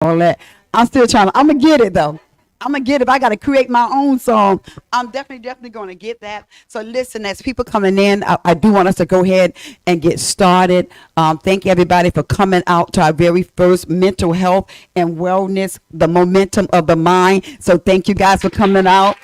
all that. I'm still trying to, I'm going to get it though. I'm going to get it. If I got to create my own song, I'm definitely going to get that. So listen, as people coming in, I do want us to go ahead and get started. Thank you everybody for coming out to our very first mental health and wellness, the momentum of the mind. So thank you guys for coming out.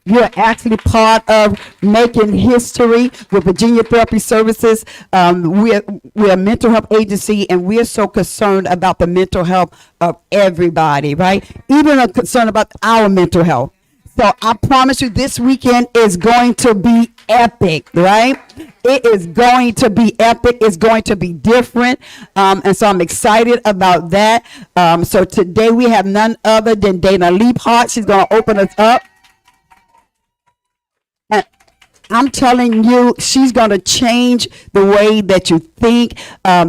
You're actually part of making history with Virginia Therapy Services. We're a mental health agency, and we're so concerned about the mental health of everybody, right? Even a concern about our mental health. So I promise you this weekend is going to be epic, right? It is going to be epic. It's going to be different. And so I'm excited about that. So today we have none other than Dana Leaphart. She's going to open us up. And I'm telling you, she's going to change the way that you think.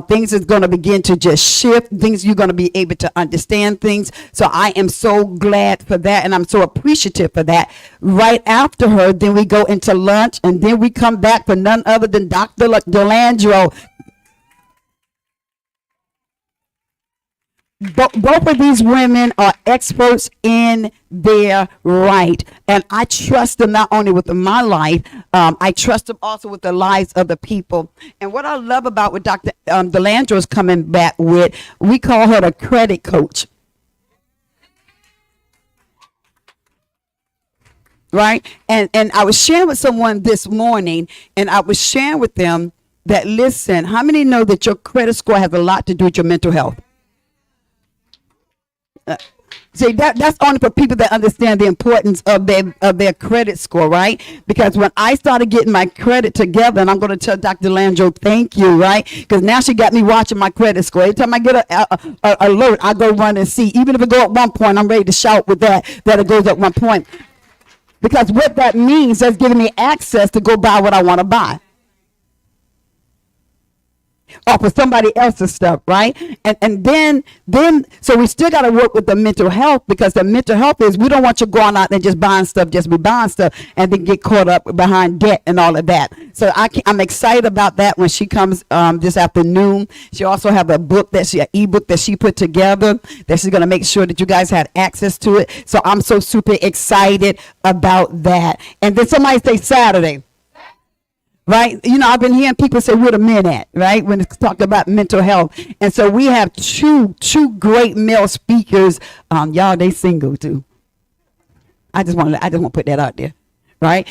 Things is going to begin to just shift. Things you're going to be able to understand things. So I am so glad for that, and I'm so appreciative for that. Right after her, then we go into lunch, and then we come back for none other than Dr. Delandro. Both of these women are experts in their right, and I trust them not only with my life, I trust them also with the lives of the people. And what I love about what Dr. Delandro is coming back with, we call her the credit coach, right? And I was sharing with someone this morning, and I was sharing with them that, listen, how many know that your credit score has a lot to do with your mental health? See, that's only for people that understand the importance of their credit score, right? Because when I started getting my credit together, and I'm going to tell Dr. Landro, thank you, right? Because now she got me watching my credit score. Every time I get a alert, I go run and see. Even if it go at one point, I'm ready to shout with that it goes at one point. Because what that means, that's giving me access to go buy what I want to buy. Or for somebody else's stuff, right? And then so we still got to work with the mental health, because the mental health is, we don't want you going out and just buying stuff, just be buying stuff, and then get caught up behind debt and all of that. So I'm excited about that when she comes this afternoon. She also have an ebook that she put together that she's going to make sure that you guys had access to it. So I'm so super excited about that. And then somebody say Saturday. Right? You know, I've been hearing people say, where the men at, right? When it's talking about mental health. And so we have two great male speakers. Y'all, they single too. I just want to put that out there, right?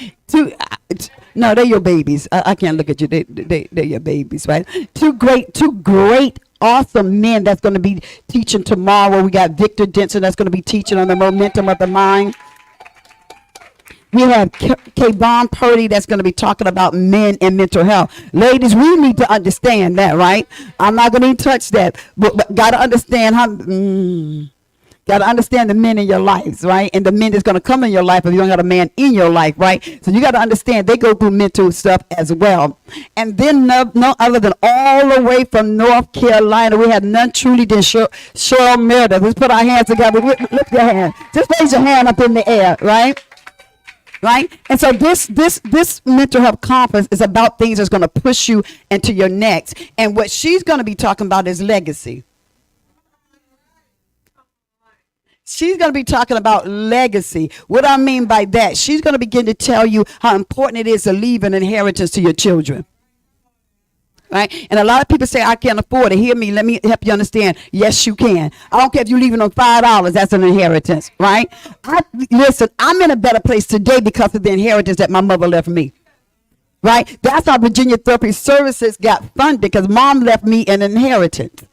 No, they're your babies. I can't look at you. They're your babies, right? Two great, awesome men that's going to be teaching tomorrow. We got Victor Denson that's going to be teaching on the momentum of the mind. We have Kayvon Purdy that's going to be talking about men and mental health. Ladies, we need to understand that, right? I'm not going to even touch that, but got to understand got to understand the men in your lives, right? And the men that's going to come in your life if you don't got a man in your life, right? So you got to understand they go through mental stuff as well. And then no other than all the way from North Carolina, we have none truly than Cheryl Meredith. Let's put our hands together. Lift your hand. Just raise your hand up in the air, right? Right? And so this mental health conference is about things that's going to push you into your next. And what she's going to be talking about is legacy. She's going to be talking about legacy. What I mean by that, she's going to begin to tell you how important it is to leave an inheritance to your children. Right? And a lot of people say, I can't afford it. Hear me. Let me help you understand. Yes, you can. I don't care if you're leaving on $5. That's an inheritance, right? Listen, I'm in a better place today because of the inheritance that my mother left me. Right? That's how Virginia Therapy Services got funded, because mom left me an inheritance.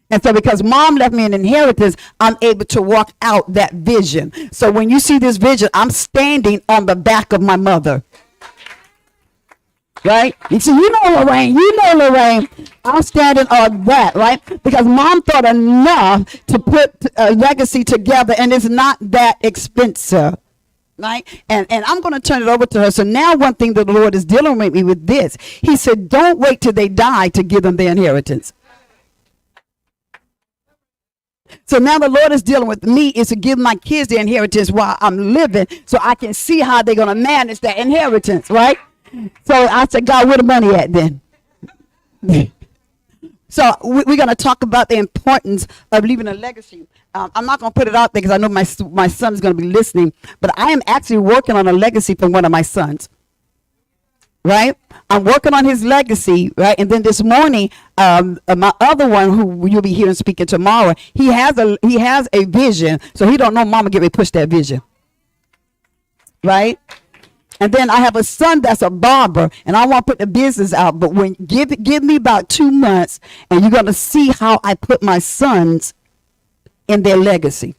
And so because mom left me an inheritance, I'm able to walk out that vision. So when you see this vision, I'm standing on the back of my mother. Right? You see, you know Lorraine, I'm standing on that, right? Because mom thought enough to put a legacy together, and it's not that expensive, right? And I'm going to turn it over to her. So now one thing that the Lord is dealing with me with this, he said, don't wait till they die to give them their inheritance. So now the Lord is dealing with me is to give my kids their inheritance while I'm living, so I can see how they're going to manage that inheritance, right? So I said, God, where the money at then? So we're going to talk about the importance of leaving a legacy. I'm not going to put it out there because I know my son's going to be listening, but I am actually working on a legacy for one of my sons. Right? I'm working on his legacy, right? And then this morning, my other one, who you'll be hearing speaking tomorrow, he has a vision, so he don't know Mama get ready to push that vision, right? And then I have a son that's a barber, and I want to put the business out. But when give me about 2 months, and you're gonna see how I put my sons in their legacy.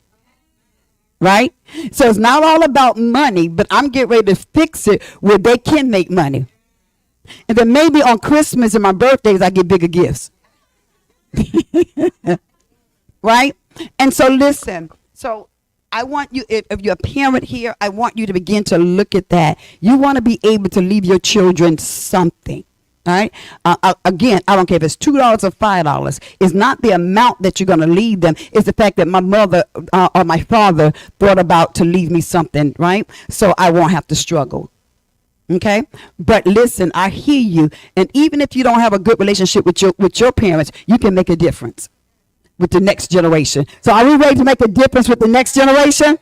Right? So it's not all about money, but I'm getting ready to fix it where they can make money. And then maybe on Christmas and my birthdays, I get bigger gifts. Right? And so listen, so I want you, if you're a parent here, I want you to begin to look at that. You want to be able to leave your children something. All right. Again, I don't care if it's $2 or $5. It's not the amount that you're going to leave them. It's the fact that my mother or my father thought about to leave me something. Right. So I won't have to struggle. Okay. But listen, I hear you. And even if you don't have a good relationship with your parents, you can make a difference with the next generation. So are we ready to make a difference with the next generation?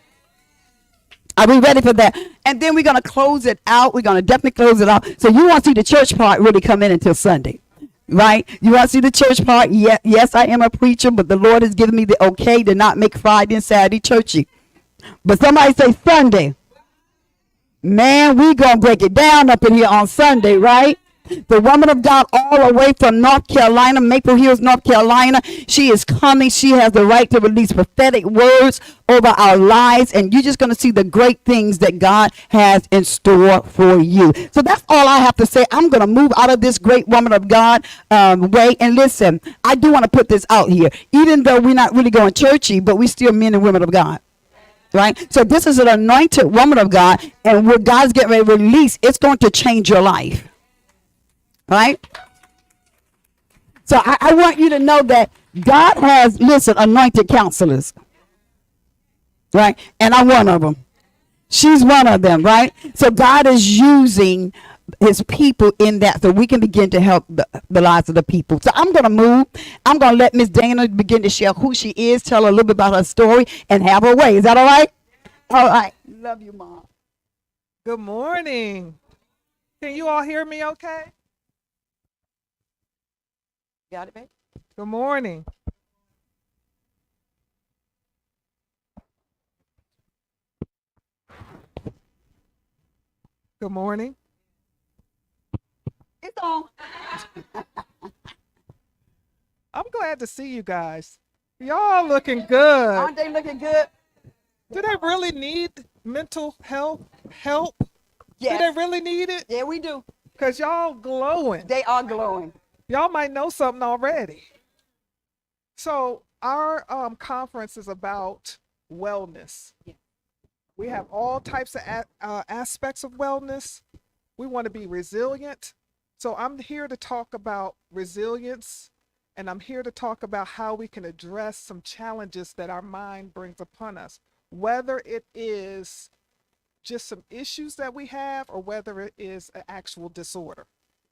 Are we ready for that? And then we're going to close it out. We're going to definitely close it out. So you won't see the church part really come in until Sunday, right? You won't see the church part. Yes, I am a preacher, but the Lord has given me the okay to not make Friday and Saturday churchy. But somebody say Sunday. Man, we going to break it down up in here on Sunday, right? The woman of God all the way from North Carolina, Maple Hills, North Carolina. She is coming. She has the right to release prophetic words over our lives. And you're just going to see the great things that God has in store for you. So that's all I have to say. I'm going to move out of this great woman of God way. And listen, I do want to put this out here. Even though we're not really going churchy, but we still men and women of God. Right? So this is an anointed woman of God. And what God's getting ready to release, it's going to change your life. Right? So I want you to know that God has, listen, anointed counselors. Right? And I'm one of them. She's one of them, right? So God is using his people in that so we can begin to help the lives of the people. So I'm going to move. I'm going to let Miss Dana begin to share who she is, tell her a little bit about her story, and have her way. Is that all right? All right. Love you, Mom. Good morning. Can you all hear me okay? Got it, babe? Good morning. Good morning. It's on. I'm glad to see you guys. Y'all looking good. Aren't they looking good? Do they really need mental health help? Yes. Do they really need it? Yeah, we do. Because y'all glowing. They are glowing. Y'all might know something already. So our conference is about wellness. Yeah. We have all types of aspects of wellness. We want to be resilient. So I'm here to talk about resilience, and I'm here to talk about how we can address some challenges that our mind brings upon us, whether it is just some issues that we have or whether it is an actual disorder.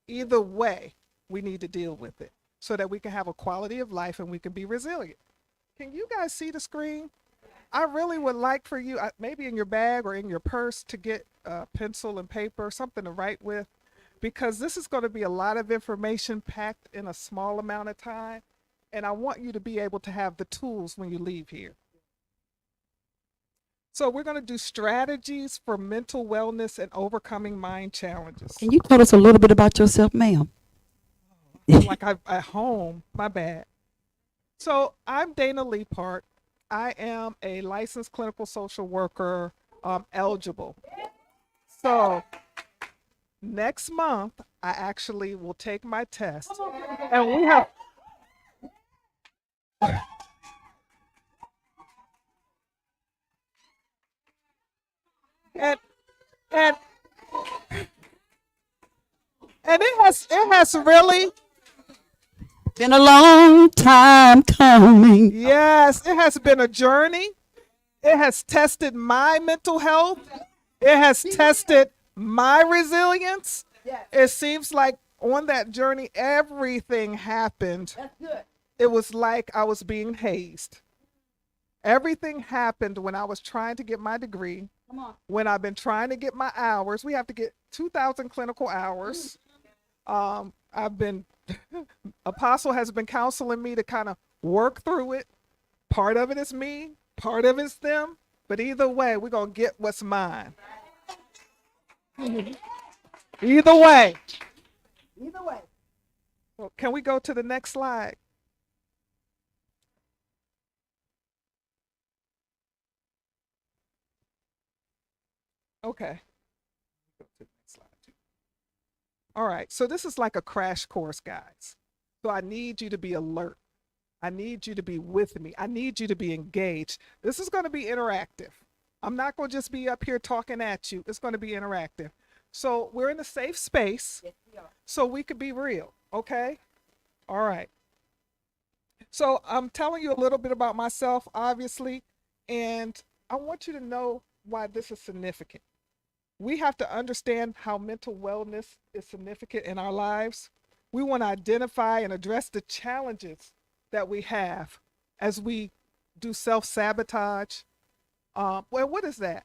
Either way, we need to deal with it so that we can have a quality of life and we can be resilient. Can you guys see the screen? I really would like for you, maybe in your bag or in your purse, to get a pencil and paper, something to write with, because this is going to be a lot of information packed in a small amount of time. And I want you to be able to have the tools when you leave here. So we're going to do strategies for mental wellness and overcoming mind challenges. Can you tell us a little bit about yourself, ma'am? Like I'm at home, my bad. So I'm Dana Leapart. I am a licensed clinical social worker, eligible. So next month, I actually will take my test, and we have. And it has really Been a long time coming. Yes, it has been a journey. It has tested my mental health. It has tested my resilience. It seems like on that journey, everything happened. That's good. It was like I was being hazed. Everything happened when I was trying to get my degree, Come on. when I've been trying to get my hours. We have to get 2,000 clinical hours. I've been, Apostle has been counseling me to kind of work through it. Part of it is me, part of it's them, but either way, we're going to get what's mine. Either way. Either way. Well, can we go to the next slide? Okay. Go to the next slide too. All right. So this is like a crash course, guys. So I need you to be alert. I need you to be with me. I need you to be engaged. This is going to be interactive. I'm not going to just be up here talking at you. It's going to be interactive. So we're in a safe space. Yes, we are. So we could be real. Okay. All right. So I'm telling you a little bit about myself, obviously, and I want you to know why this is significant. We have to understand how mental wellness is significant in our lives. We want to identify and address the challenges that we have as we do self-sabotage. Well, what is that?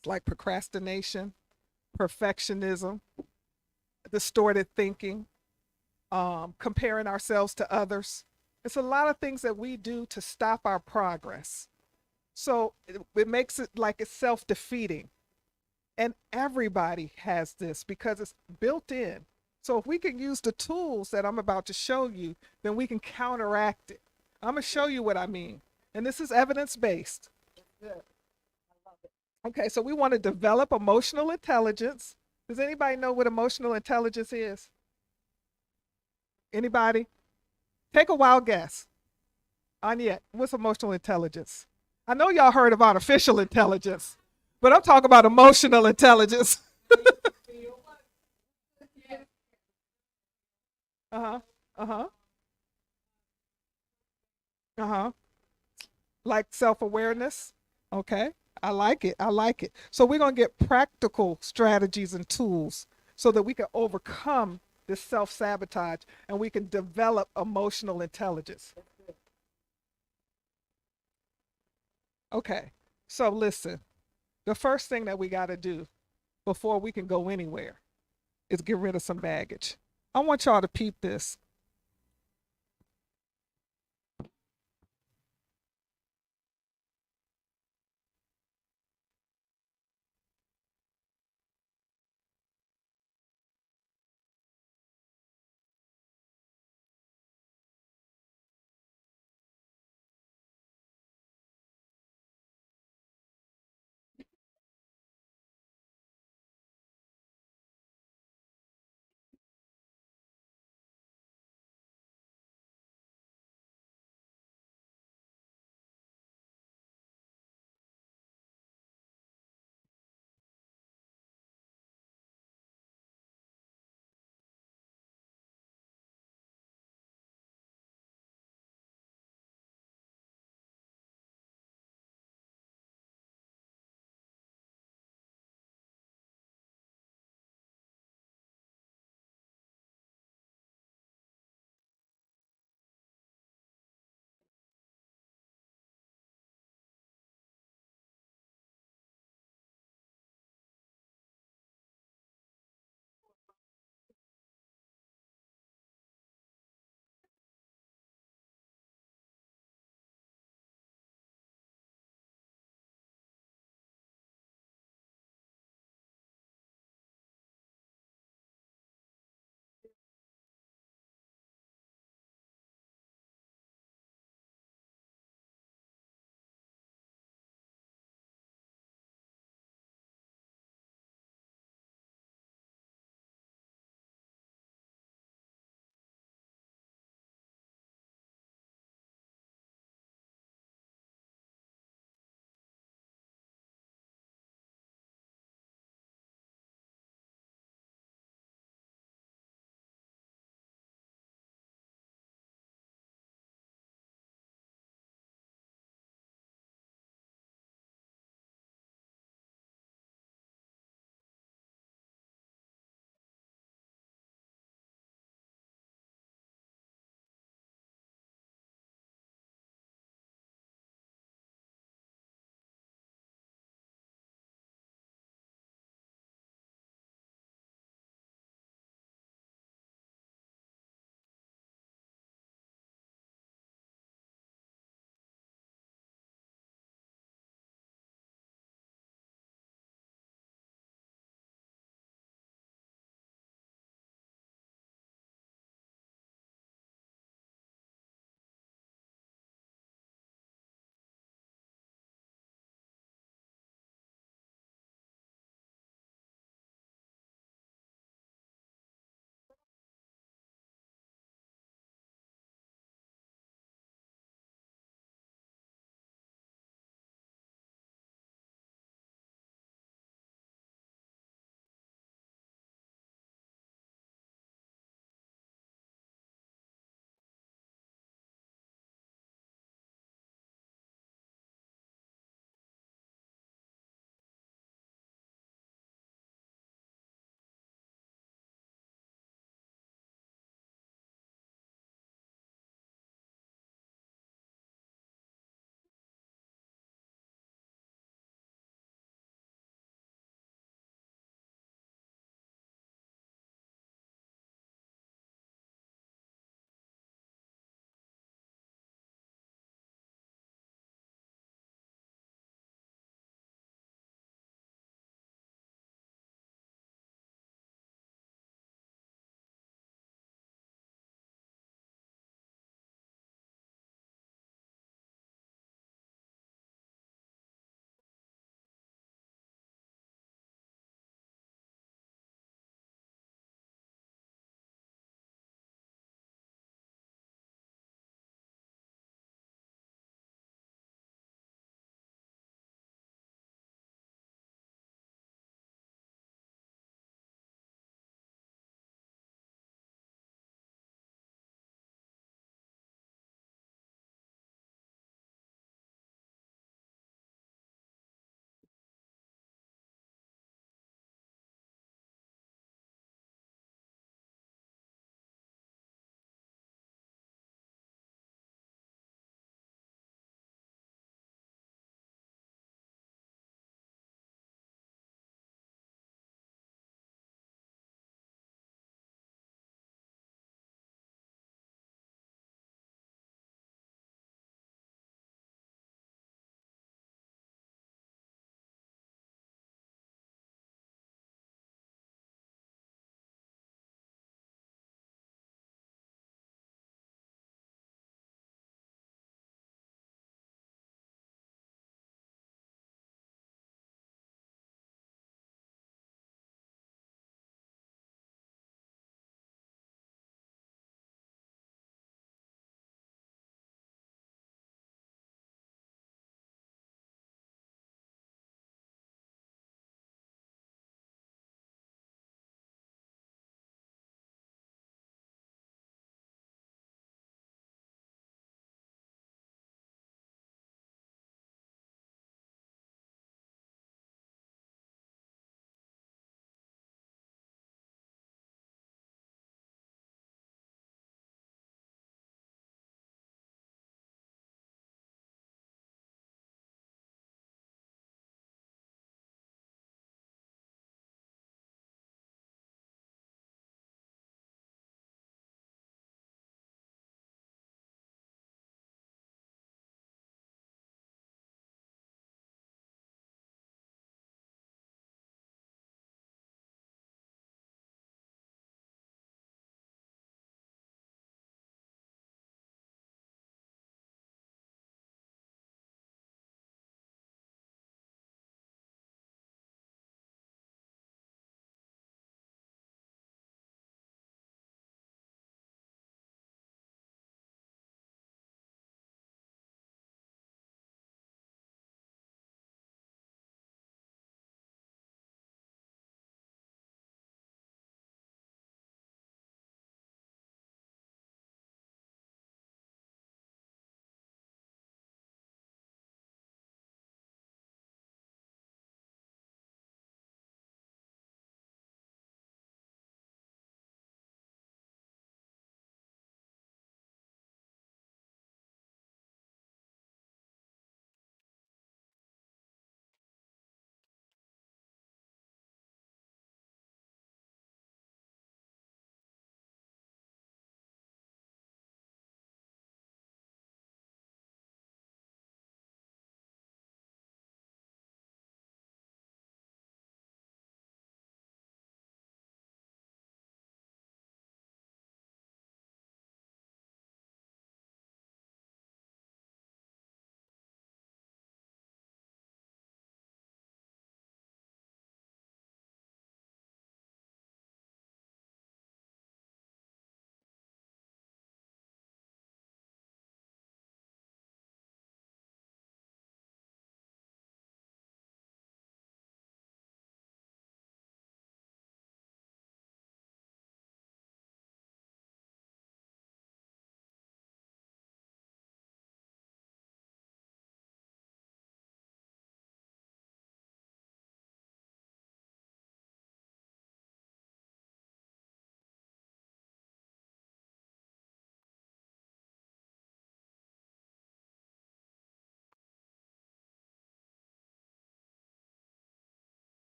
It's like procrastination, perfectionism, distorted thinking, comparing ourselves to others. It's a lot of things that we do to stop our progress. So it makes it like it's self-defeating. And everybody has this because it's built in. So if we can use the tools that I'm about to show you, then we can counteract it. I'm going to show you what I mean. And this is evidence-based. Okay, so we want to develop emotional intelligence. Does anybody know what emotional intelligence is? Anybody? Take a wild guess. Anya, what's emotional intelligence? I know y'all heard of artificial intelligence, but I'm talking about emotional intelligence. Uh-huh. Uh-huh. Uh-huh. Like self-awareness. Okay. I like it. I like it. So we're going to get practical strategies and tools so that we can overcome this self-sabotage and we can develop emotional intelligence. Okay. So listen, the first thing that we got to do before we can go anywhere is get rid of some baggage. I want y'all to peep this.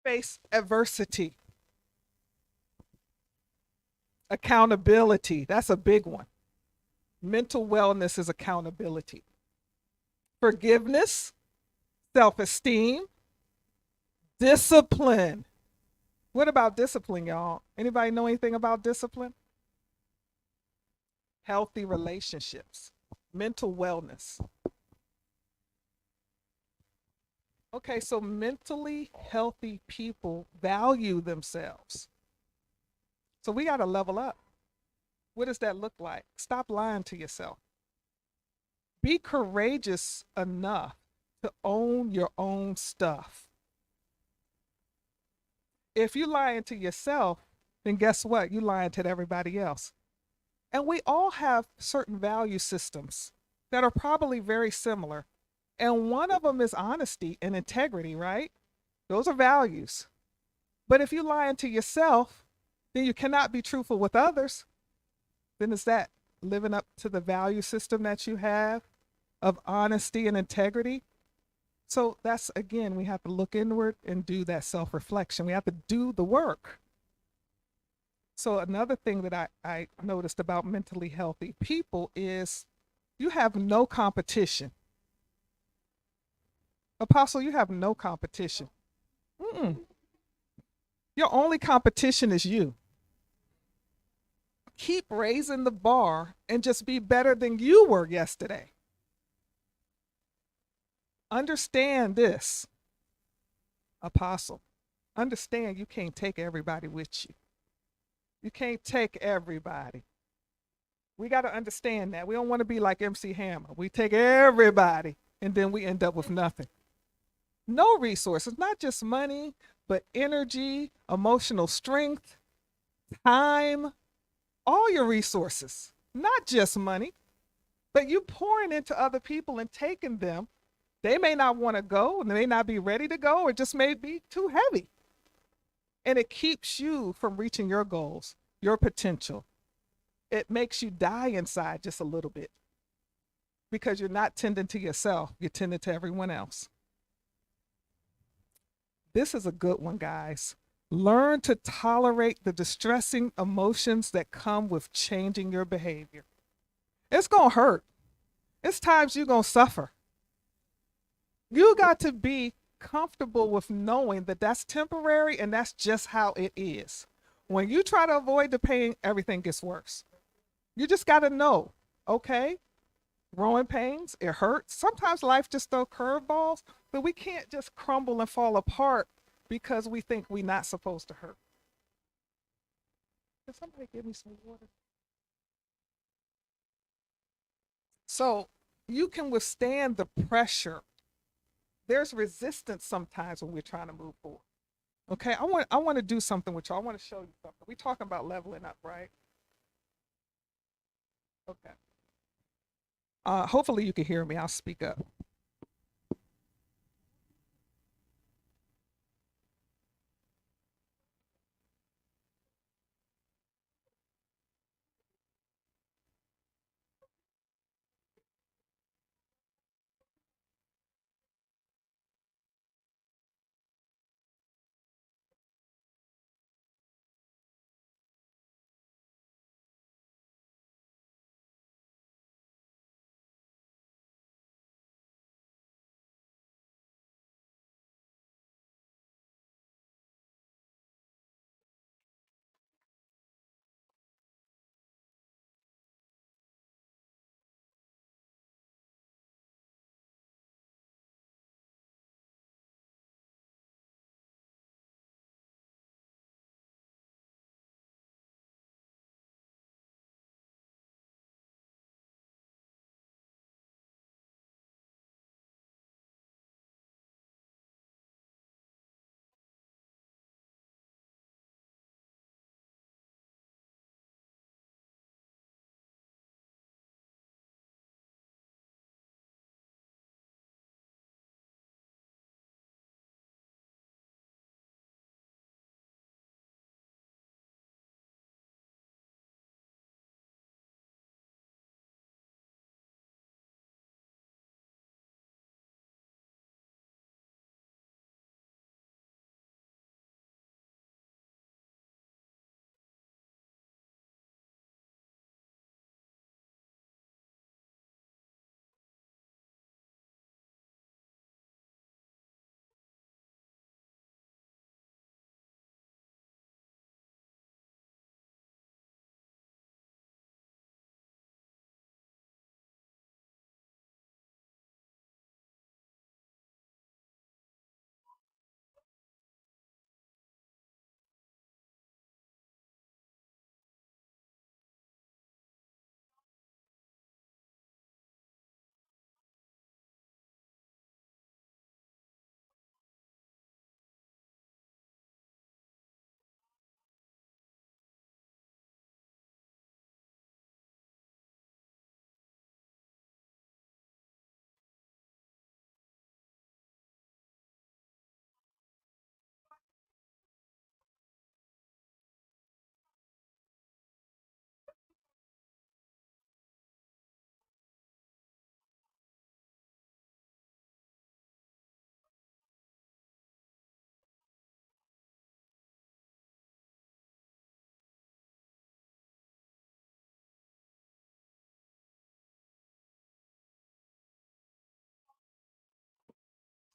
face adversity. Accountability, that's a big one. Mental wellness is accountability. Forgiveness, self-esteem, discipline. What about discipline, y'all? Anybody know anything about discipline? Healthy relationships, mental wellness. Okay, so mentally healthy people value themselves. So we got to level up. What does that look like? Stop lying to yourself. Be courageous enough to own your own stuff. If you're lying to yourself, then guess what? You're lying to everybody else. And we all have certain value systems that are probably very similar. And one of them is honesty and integrity, right? Those are values. But if you're lying to yourself, then you cannot be truthful with others. Then is that living up to the value system that you have of honesty and integrity? So that's, again, we have to look inward and do that self-reflection. We have to do the work. So another thing that I noticed about mentally healthy people is you have no competition. Apostle, you have no competition. Mm-mm. Your only competition is you. Keep raising the bar and just be better than you were yesterday. Understand this, Apostle. Understand you can't take everybody with you. You can't take everybody. We got to understand that. We don't want to be like MC Hammer. We take everybody and then we end up with nothing. No resources, not just money, but energy, emotional strength, time, all your resources, not just money, but you pouring into other people and taking them. They may not want to go and they may not be ready to go, or just may be too heavy. And it keeps you from reaching your goals, your potential. It makes you die inside just a little bit because you're not tending to yourself, you're tending to everyone else. This is a good one, guys. Learn to tolerate the distressing emotions that come with changing your behavior. It's going to hurt. It's times you're going to suffer. You got to be comfortable with knowing that that's temporary and that's just how it is. When you try to avoid the pain, everything gets worse. You just got to know, okay, growing pains, it hurts. Sometimes life just throws curveballs, but we can't just crumble and fall apart because we think we're not supposed to hurt. Can somebody give me some water? So you can withstand the pressure. There's resistance sometimes when we're trying to move forward. Okay, I want to do something with you. I want to show you something. We're talking about leveling up, right? Okay. Hopefully you can hear me. I'll speak up.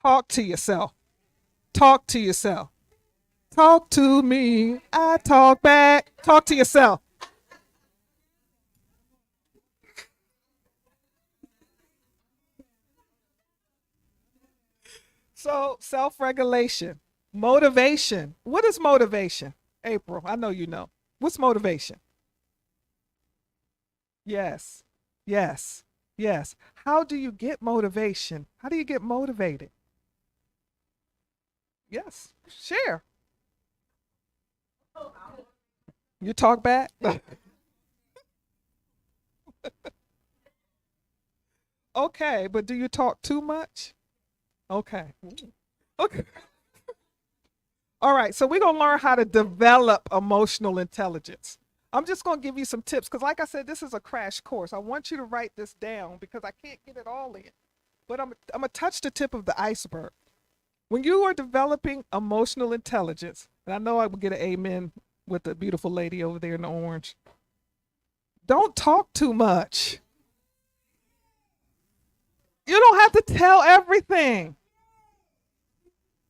Talk to yourself. Talk to yourself. Talk to me. I talk back. Talk to yourself. So, self regulation, motivation. What is motivation? April, I know you know. What's motivation? Yes, yes, yes. How do you get motivation? How do you get motivated? Yes, share. You talk back? Okay, but do you talk too much? Okay. Okay. All right, so we're going to learn how to develop emotional intelligence. I'm just going to give you some tips because, like I said, this is a crash course. I want you to write this down because I can't get it all in. But I'm going to touch the tip of the iceberg. When you are developing emotional intelligence, and I know I will get an amen with the beautiful lady over there in the orange, don't talk too much. You don't have to tell everything.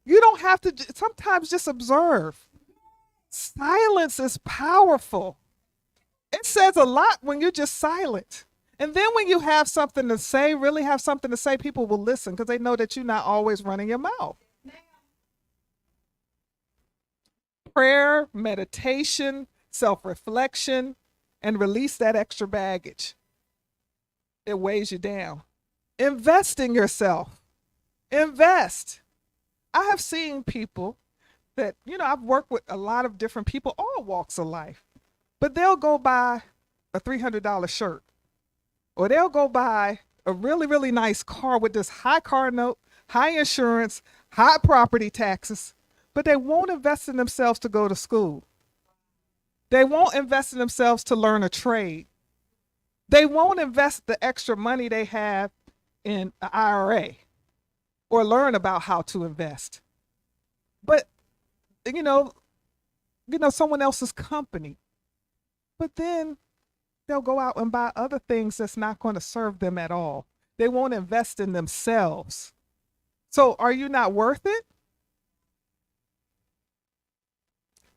You don't have to, sometimes just observe. Silence is powerful. It says a lot when you're just silent. And then when you have something to say, really have something to say, people will listen because they know that you're not always running your mouth. Prayer, meditation, self-reflection, and release that extra baggage. It weighs you down. Invest in yourself. Invest. I have seen people that, I've worked with a lot of different people, all walks of life, but they'll go buy a $300 shirt, or they'll go buy a really, really nice car with this high car note, high insurance, high property taxes, but they won't invest in themselves to go to school. They won't invest in themselves to learn a trade. They won't invest the extra money they have in an IRA or learn about how to invest. But, someone else's company. But then they'll go out and buy other things that's not going to serve them at all. They won't invest in themselves. So are you not worth it?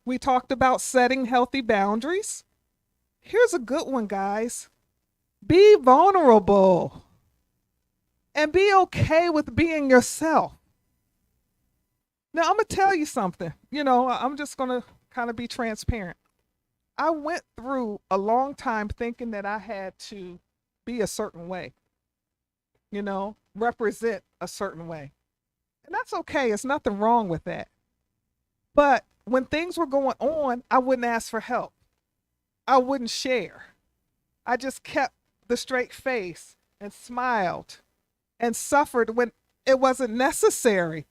We talked about setting healthy boundaries. Here's a good one, guys. Be vulnerable and be okay with being yourself. Now, I'm going to tell you something. I'm just going to kind of be transparent. I went through a long time thinking that I had to be a certain way, represent a certain way. And that's okay. There's nothing wrong with that. But when things were going on, I wouldn't ask for help. I wouldn't share. I just kept the straight face and smiled and suffered when it wasn't necessary.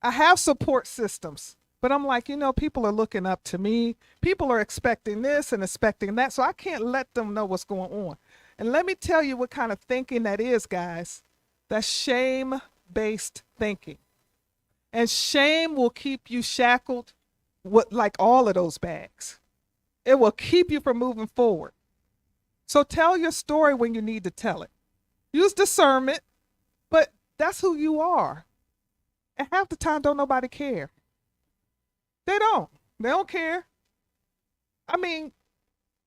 I have support systems, but I'm like, people are looking up to me. People are expecting this and expecting that. So I can't let them know what's going on. And let me tell you what kind of thinking that is, guys. That's shame-based thinking. And shame will keep you shackled with like all of those bags. It will keep you from moving forward. So tell your story when you need to tell it. Use discernment, but that's who you are. And half the time, don't nobody care. They don't. They don't care. I mean,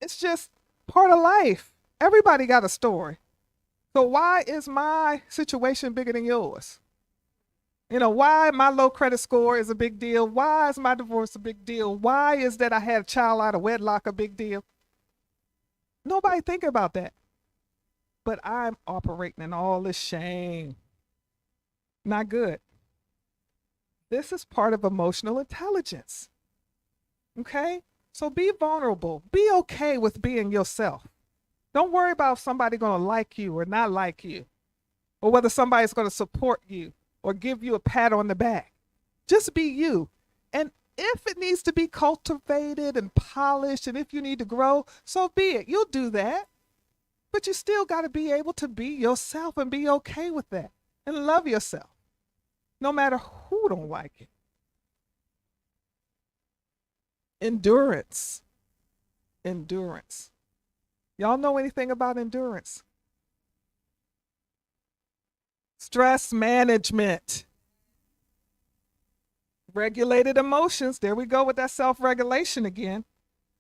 it's just part of life. Everybody got a story. So why is my situation bigger than yours? Why my low credit score is a big deal? Why is my divorce a big deal? Why is that I had a child out of wedlock a big deal? Nobody think about that. But I'm operating in all this shame. Not good. This is part of emotional intelligence. Okay? So be vulnerable. Be okay with being yourself. Don't worry about if somebody's going to like you or not like you, or whether somebody's going to support you or give you a pat on the back. Just be you. And if it needs to be cultivated and polished, and if you need to grow, so be it. You'll do that. But you still got to be able to be yourself and be okay with that and love yourself, no matter who don't like it. Endurance. Endurance. Y'all know anything about endurance? Stress management. Regulated emotions. There we go with that self-regulation again.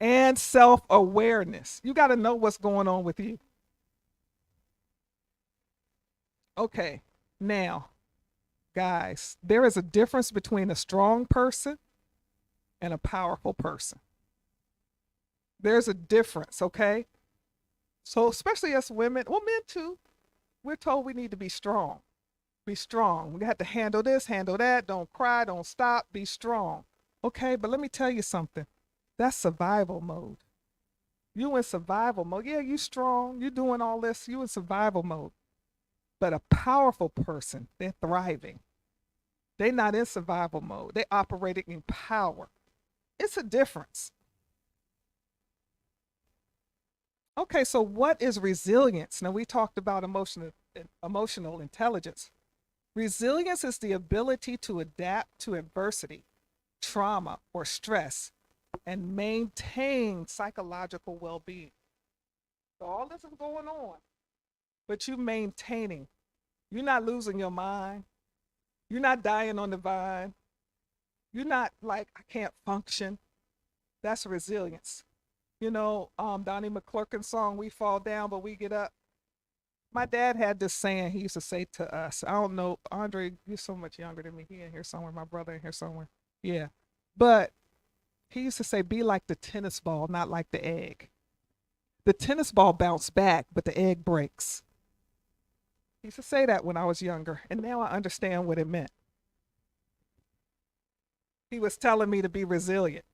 And self-awareness. You got to know what's going on with you. Okay, now, guys, there is a difference between a strong person and a powerful person. There's a difference, okay? So, especially as women, well, men too, we're told we need to be strong. Be strong. We have to handle this, handle that. Don't cry, don't stop, be strong. Okay, but let me tell you something. That's survival mode. You in survival mode. Yeah, you strong. You doing all this. You in survival mode. But a powerful person, they're thriving. They're not in survival mode. They're operating in power. It's a difference. Okay, so what is resilience? Now we talked about emotional intelligence. Resilience is the ability to adapt to adversity, trauma, or stress and maintain psychological well-being. So all this is going on, but you maintaining. You're not losing your mind. You're not dying on the vine. You're not like, I can't function. That's resilience. You know, Donnie McClurkin's song, We Fall Down, But We Get Up. My dad had this saying he used to say to us. I don't know, Andre, you're so much younger than me. He in here somewhere. My brother in here somewhere. Yeah. But he used to say, be like the tennis ball, not like the egg. The tennis ball bounced back, but the egg breaks. He used to say that when I was younger, and now I understand what it meant. He was telling me to be resilient.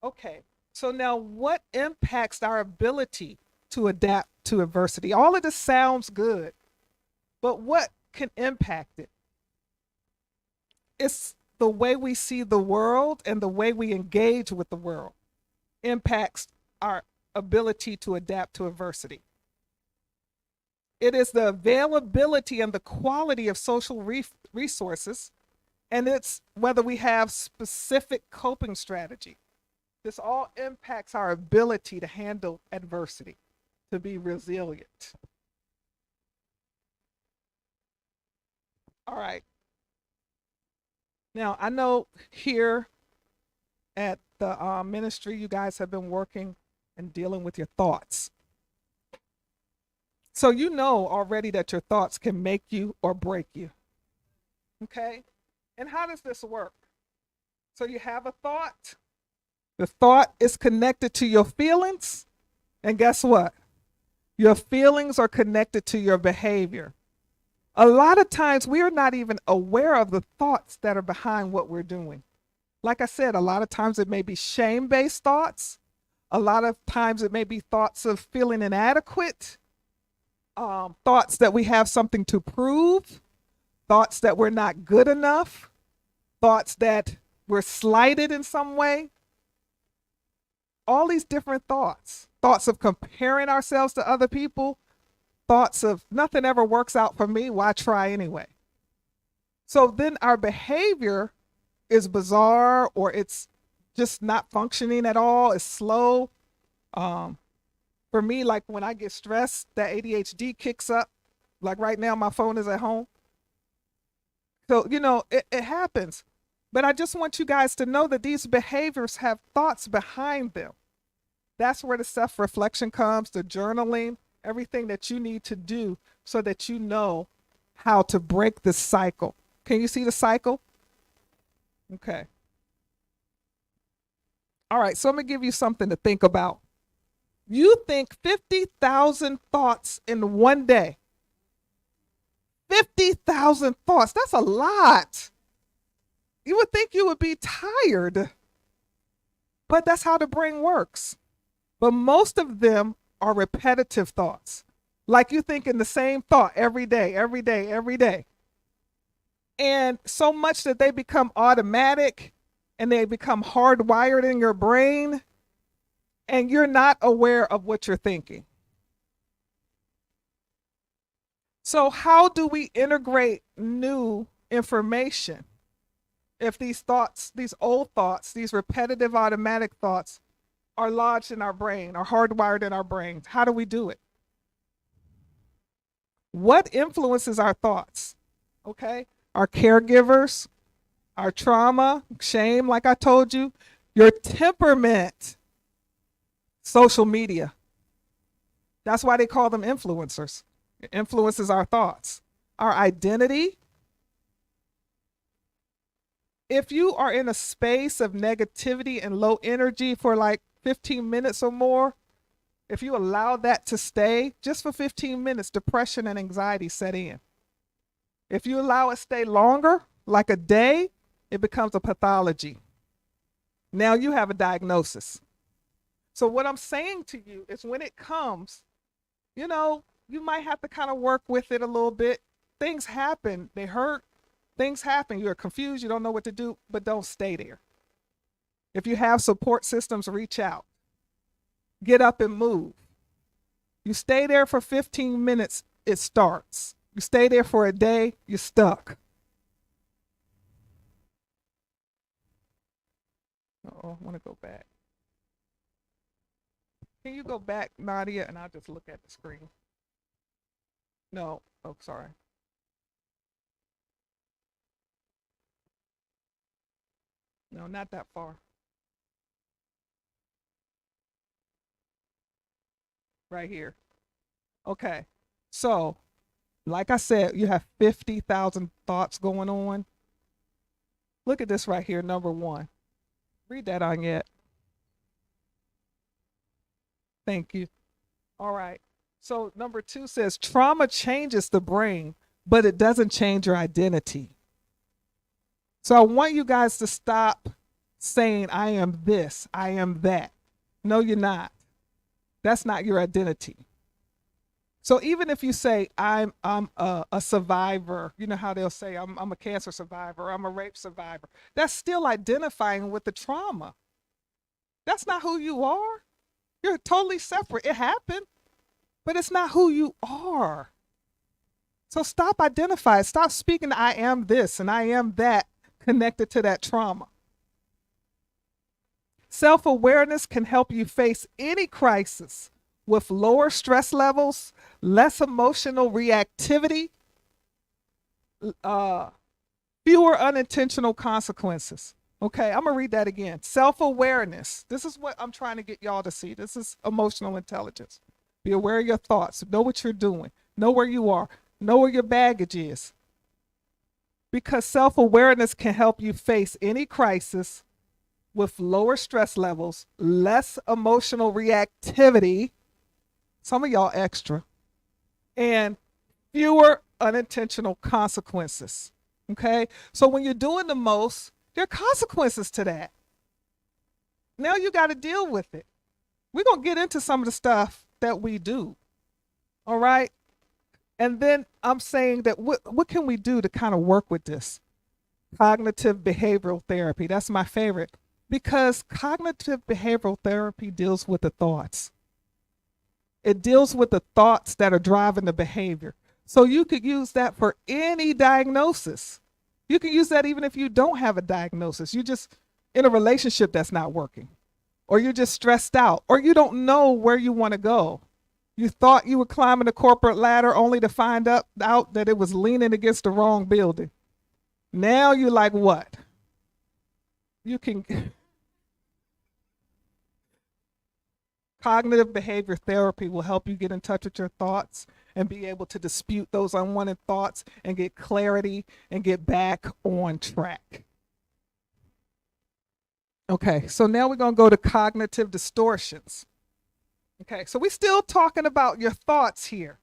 Okay, so now what impacts our ability to adapt to adversity? All of this sounds good, but what can impact it? It's the way we see the world and the way we engage with the world impacts our ability to adapt to adversity. It is the availability and the quality of social resources, and it's whether we have specific coping strategy. This all impacts our ability to handle adversity, to be resilient. All right. Now, I know here at the ministry, you guys have been working and dealing with your thoughts. So you know already that your thoughts can make you or break you. Okay? And how does this work? So you have a thought. The thought is connected to your feelings. And guess what? Your feelings are connected to your behavior. A lot of times we are not even aware of the thoughts that are behind what we're doing. Like I said, a lot of times it may be shame-based thoughts. A lot of times it may be thoughts of feeling inadequate, thoughts that we have something to prove, thoughts that we're not good enough, thoughts that we're slighted in some way. All these different thoughts of comparing ourselves to other people, thoughts of nothing ever works out for me, why try anyway? So then our behavior is bizarre, or it's just not functioning at all. It's slow. For me, like when I get stressed, that ADHD kicks up. Like right now, my phone is at home. So, you know, it happens. But I just want you guys to know that these behaviors have thoughts behind them. That's where the self-reflection comes, the journaling, everything that you need to do so that you know how to break the cycle. Can you see the cycle? Okay. All right, so I'm going to give you something to think about. You think 50,000 thoughts in one day. 50,000 thoughts, that's a lot. You would think you would be tired, but that's how the brain works. But most of them are repetitive thoughts. Like you thinking the same thought every day, every day, every day. And so much that they become automatic and they become hardwired in your brain, and you're not aware of what you're thinking. So how do we integrate new information if these thoughts, these old thoughts, these repetitive automatic thoughts are lodged in our brain, are hardwired in our brains? How do we do it? What influences our thoughts? Okay, our caregivers, our trauma, shame, like I told you, your temperament, social media. That's why they call them influencers. It influences our thoughts, our identity. If you are in a space of negativity and low energy for like 15 minutes or more, if you allow that to stay just for 15 minutes, depression and anxiety set in. If you allow it stay longer, like a day, it becomes a pathology. Now you have a diagnosis. So what I'm saying to you is when it comes, you know, you might have to kind of work with it a little bit. Things happen, they hurt, things happen, you're confused, you don't know what to do, but don't stay there. If you have support systems, reach out. Get up and move. You stay there for 15 minutes, it starts. You stay there for a day, you're stuck. Oh, I want to go back. Can you go back, Nadia, and I'll just look at the screen? No. Oh, sorry. No, not that far. Right here. Okay. So, like I said, you have 50,000 thoughts going on. Look at this right here, number 1. Read that on yet. Thank you. All right. So, number 2 says trauma changes the brain, but it doesn't change your identity. So, I want you guys to stop saying, I am this, I am that. No, you're not. That's not your identity. So even if you say I'm a survivor, you know how they'll say I'm a cancer survivor, I'm a rape survivor. That's still identifying with the trauma. That's not who you are. You're totally separate. It happened, but it's not who you are. So stop identifying. Stop speaking I am this and I am that connected to that trauma. Self-awareness can help you face any crisis with lower stress levels, less emotional reactivity, fewer unintentional consequences. Okay, I'm gonna read that again. Self-awareness. This is what I'm trying to get y'all to see. This is emotional intelligence. Be aware of your thoughts. Know what you're doing. Know where you are. Know where your baggage is. Because self-awareness can help you face any crisis with lower stress levels, less emotional reactivity, some of y'all extra, and fewer unintentional consequences. Okay? So when you're doing the most, there are consequences to that. Now you got to deal with it. We're going to get into some of the stuff that we do. All right? And then I'm saying that what can we do to kind of work with this? Cognitive behavioral therapy. That's my favorite. Because cognitive behavioral therapy deals with the thoughts. It deals with the thoughts that are driving the behavior. So you could use that for any diagnosis. You can use that even if you don't have a diagnosis. You're just in a relationship that's not working, or you're just stressed out, or you don't know where you want to go. You thought you were climbing the corporate ladder only to find out that it was leaning against the wrong building. Now you're like, what? You can... Cognitive behavior therapy will help you get in touch with your thoughts and be able to dispute those unwanted thoughts and get clarity and get back on track. Okay, so now we're going to go to cognitive distortions. Okay, so we're still talking about your thoughts here.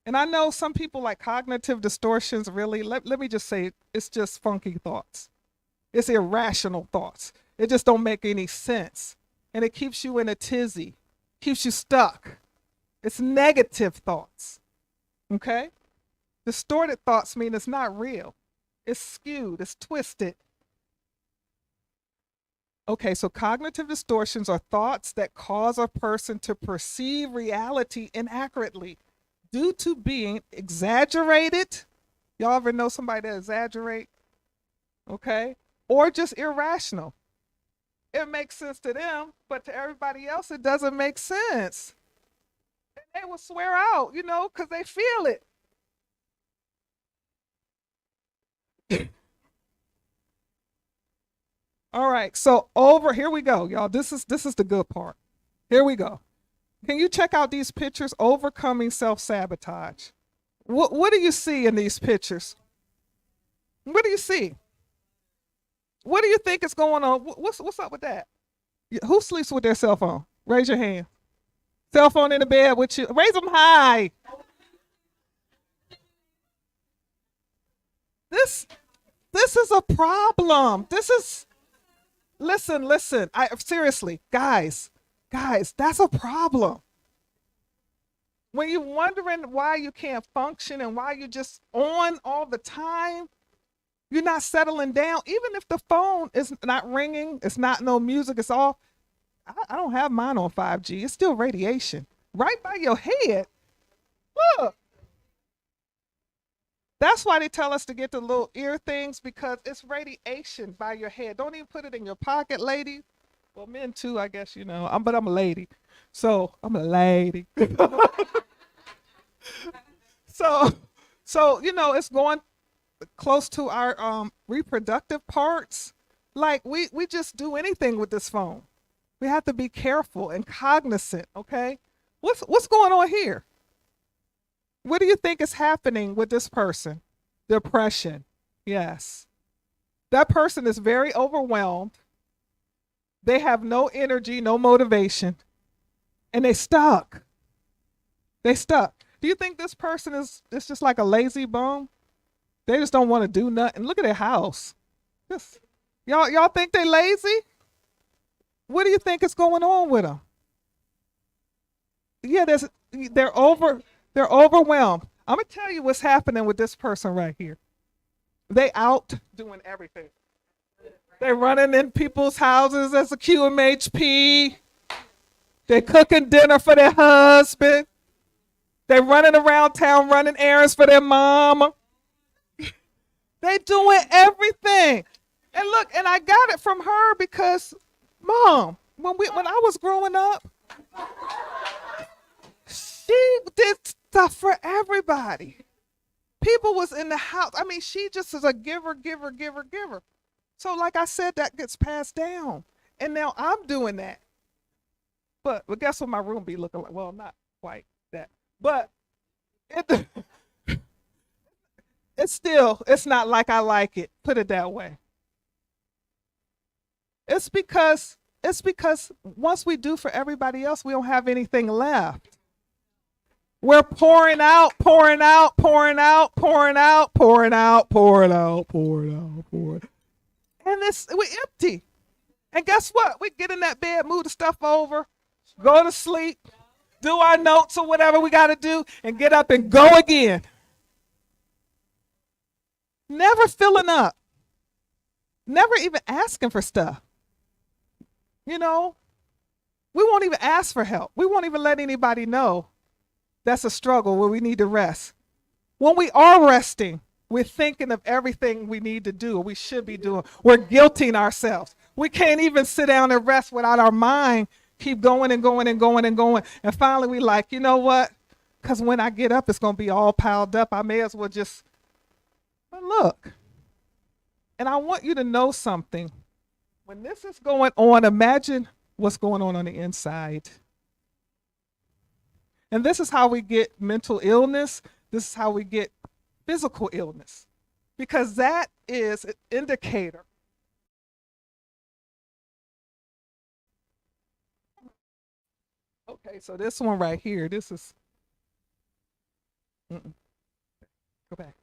And I know some people like cognitive distortions really, let me just say, it's just funky thoughts. It's irrational thoughts. It just don't make any sense. And it keeps you in a tizzy, keeps you stuck. It's negative thoughts. Okay? Distorted thoughts mean it's not real. It's skewed, it's twisted. Okay, so cognitive distortions are thoughts that cause a person to perceive reality inaccurately due to being exaggerated. Y'all ever know somebody that exaggerate? Okay? Or just irrational. It makes sense to them, but to everybody else, it doesn't make sense. And they will swear out, you know, because they feel it. All right. So here we go, y'all. This is the good part. Here we go. Can you check out these pictures? Overcoming self-sabotage. What do you see in these pictures? What do you see? What do you think is going on? What's up with that? Who sleeps with their cell phone? Raise your hand. Cell phone in the bed with you. Raise them high. This is a problem. Listen. Seriously, guys, that's a problem. When you're wondering why you can't function and why you're just on all the time, you're not settling down. Even if the phone is not ringing, it's not no music, it's all. I don't have mine on 5G. It's still radiation right by your head. Look. That's why they tell us to get the little ear things, because it's radiation by your head. Don't even put it in your pocket, ladies. Well, men too, I guess, but I'm a lady. So I'm a lady. So, it's going close to our reproductive parts. Like we just do anything with this phone. We have to be careful and cognizant, okay? What's going on here? What do you think is happening with this person? Depression. Yes. That person is very overwhelmed. They have no energy, no motivation, and they stuck. Do you think this person is just like a lazy bum? They just don't want to do nothing. Look at their house. Y'all think they lazy? What do you think is going on with them? Yeah, they're overwhelmed. I'm gonna tell you what's happening with this person right here. They out doing everything. They running in people's houses as a QMHP. They cooking dinner for their husband. They running around town running errands for their mama. They doing everything. And look, and I got it from her because, Mom, when I was growing up, she did stuff for everybody. People was in the house. I mean, she just is a giver. So like I said, that gets passed down. And now I'm doing that. But guess what my room be looking like? Well, not quite that. But it's not like I like it. Put it that way. It's because once we do for everybody else, we don't have anything left. We're pouring out. And we're empty. And guess what? We get in that bed, move the stuff over, go to sleep, do our notes or whatever we got to do, and get up and go again. Never filling up. Never even asking for stuff. We won't even ask for help. We won't even let anybody know that's a struggle where we need to rest. When we are resting, we're thinking of everything we need to do or we should be doing. We're guilting ourselves. We can't even sit down and rest without our mind keep going and going and going and going. And finally we like, you know what? Because when I get up, it's going to be all piled up. I may as well just look. And I want you to know something. When this is going on, imagine what's going on the inside. And this is how we get mental illness. This is how we get physical illness, because that is an indicator. Okay, so this one right here, this is, go back.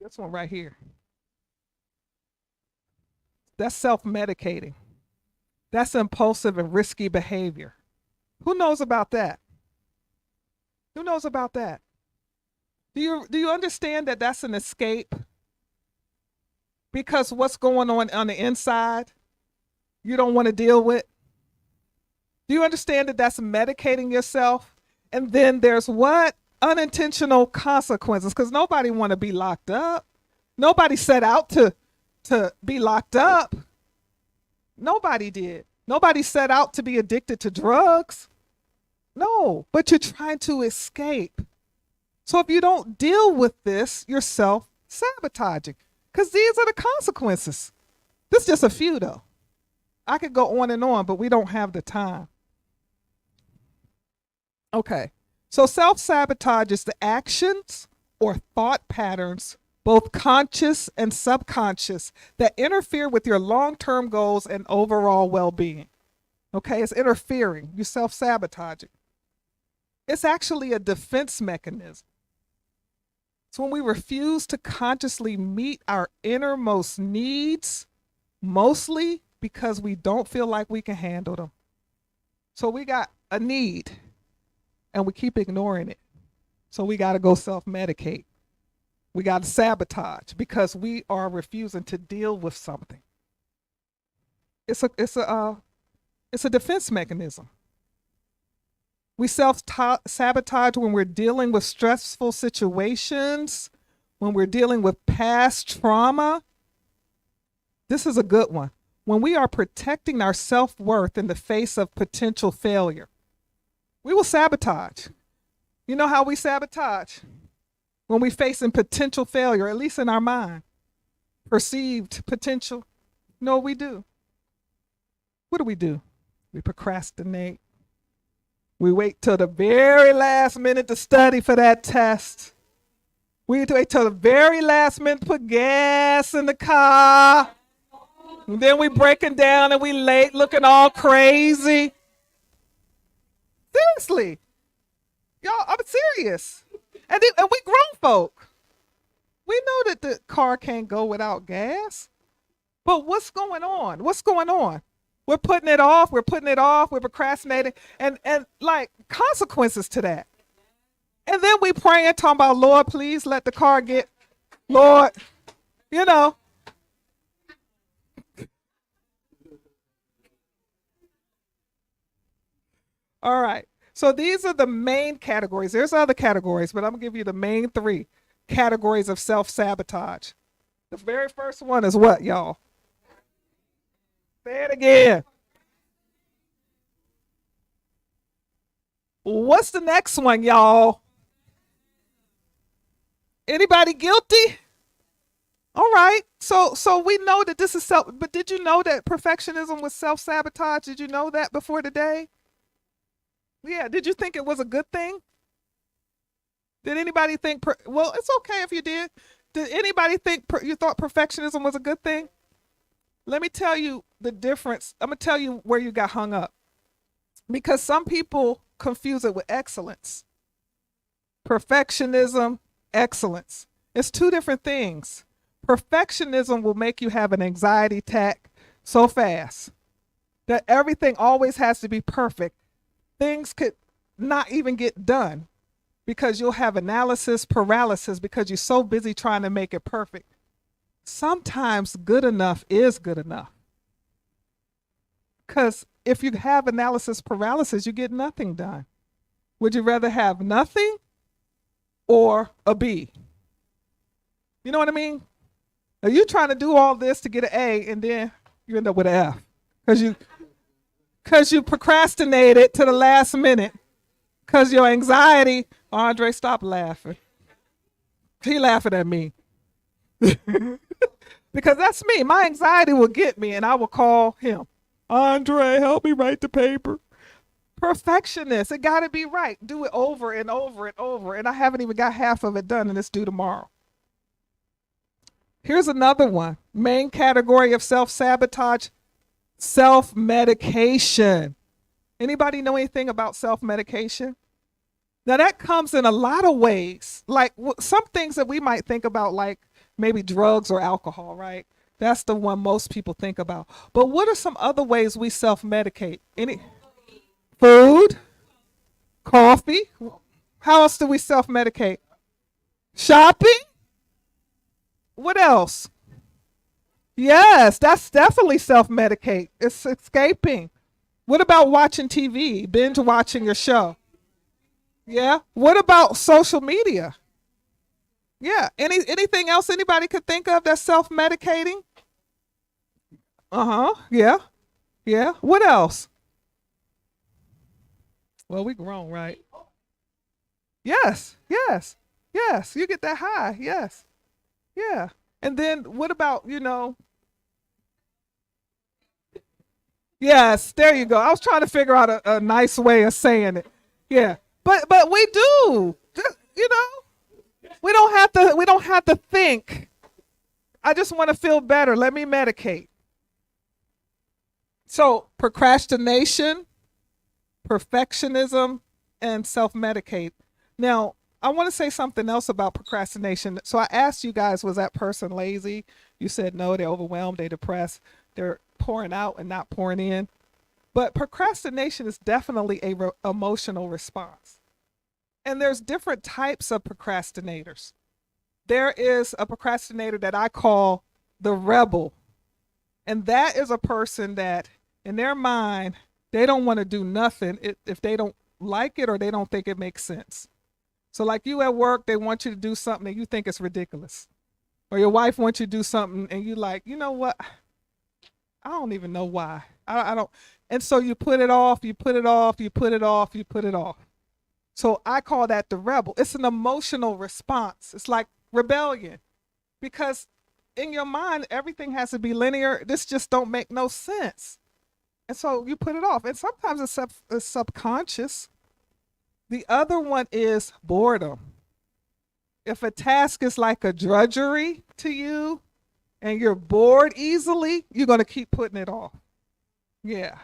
This one right here. That's self-medicating. That's impulsive and risky behavior. Who knows about that? Who knows about that? Do you understand that that's an escape? Because what's going on the inside, you don't want to deal with? Do you understand that that's medicating yourself? And then there's what? Unintentional consequences, because nobody want to be locked up. Nobody set out to be locked up. Nobody did. Nobody set out to be addicted to drugs. No, but you're trying to escape. So if you don't deal with this, you're self-sabotaging, because these are the consequences. This is just a few though. I could go on and on, but we don't have the time. Okay. So self-sabotage is the actions or thought patterns, both conscious and subconscious, that interfere with your long-term goals and overall well-being. Okay, it's interfering. You self-sabotaging. It's actually a defense mechanism. It's when we refuse to consciously meet our innermost needs, mostly because we don't feel like we can handle them. So we got a need and we keep ignoring it. So we got to go self-medicate. We got to sabotage because we are refusing to deal with something. It's a defense mechanism. We self-sabotage when we're dealing with stressful situations, when we're dealing with past trauma. This is a good one. When we are protecting our self-worth in the face of potential failure, we will sabotage. You know how we sabotage? When we facing potential failure, at least in our mind, perceived potential. You know what we do? What do? We procrastinate. We wait till the very last minute to study for that test. We wait till the very last minute to put gas in the car. And then we breaking down and we late looking all crazy. Seriously. Y'all, I'm serious. And we grown folk. We know that the car can't go without gas. But what's going on? What's going on? We're putting it off, we're procrastinating, and like consequences to that. And then we praying, talking about, Lord, please let the car get, Lord, you know. All right. So these are the main categories. There's other categories, but I'm going to give you the main 3 categories of self-sabotage. The very first one is what, y'all? Say it again. What's the next one, y'all? Anybody guilty? All right. So we know that this is but did you know that perfectionism was self-sabotage? Did you know that before today? Yeah, did you think it was a good thing? Did anybody think well, it's okay if you did. Did anybody think you thought perfectionism was a good thing? Let me tell you the difference. I'm going to tell you where you got hung up. Because some people confuse it with excellence. Perfectionism, excellence. It's 2 different things. Perfectionism will make you have an anxiety attack so fast that everything always has to be perfect. Things could not even get done because you'll have analysis paralysis because you're so busy trying to make it perfect. Sometimes good enough is good enough. Because if you have analysis paralysis, you get nothing done. Would you rather have nothing or a B? You know what I mean? Are you trying to do all this to get an A and then you end up with an F? Because you procrastinated to the last minute. Because your anxiety, Andre, stop laughing. He laughing at me. Because that's me. My anxiety will get me and I will call him. Andre, help me write the paper. Perfectionist. It got to be right. Do it over and over and over. And I haven't even got half of it done and it's due tomorrow. Here's another one. Main category of self-sabotage, self-medication. Anybody know anything about self-medication? Now that comes in a lot of ways. Like some things that we might think about, like maybe drugs or alcohol, right? That's the one most people think about. But what are some other ways we self-medicate? Any food, coffee? How else do we self-medicate? Shopping? What else? Yes, that's definitely self-medicate. It's escaping. What about watching TV, binge watching your show? Yeah. What about social media? Yeah. Anything else anybody could think of that's self-medicating? Yeah. Yeah. What else? Well, we grown, right? Yes. Yes. Yes. You get that high. Yes. Yeah. And then what about, Yes, there you go. I was trying to figure out a nice way of saying it. Yeah. But we do. You know, we don't have to think. I just want to feel better. Let me medicate. So, procrastination, perfectionism, and self-medicate. Now, I want to say something else about procrastination. So I asked you guys, was that person lazy? You said no, they're overwhelmed, they're depressed, they're pouring out and not pouring in. But procrastination is definitely a emotional response. And there's different types of procrastinators. There is a procrastinator that I call the rebel. And that is a person that in their mind, they don't want to do nothing if they don't like it or they don't think it makes sense. So like you at work, they want you to do something and you think it's ridiculous. Or your wife wants you to do something and you like, you know what? I don't even know why. I don't. And so you put it off, you put it off, you put it off, you put it off. So I call that the rebel. It's an emotional response. It's like rebellion because in your mind, everything has to be linear. This just don't make no sense. And so you put it off. And sometimes it's subconscious. The other one is boredom. If a task is like a drudgery to you and you're bored easily, you're going to keep putting it off. Yeah.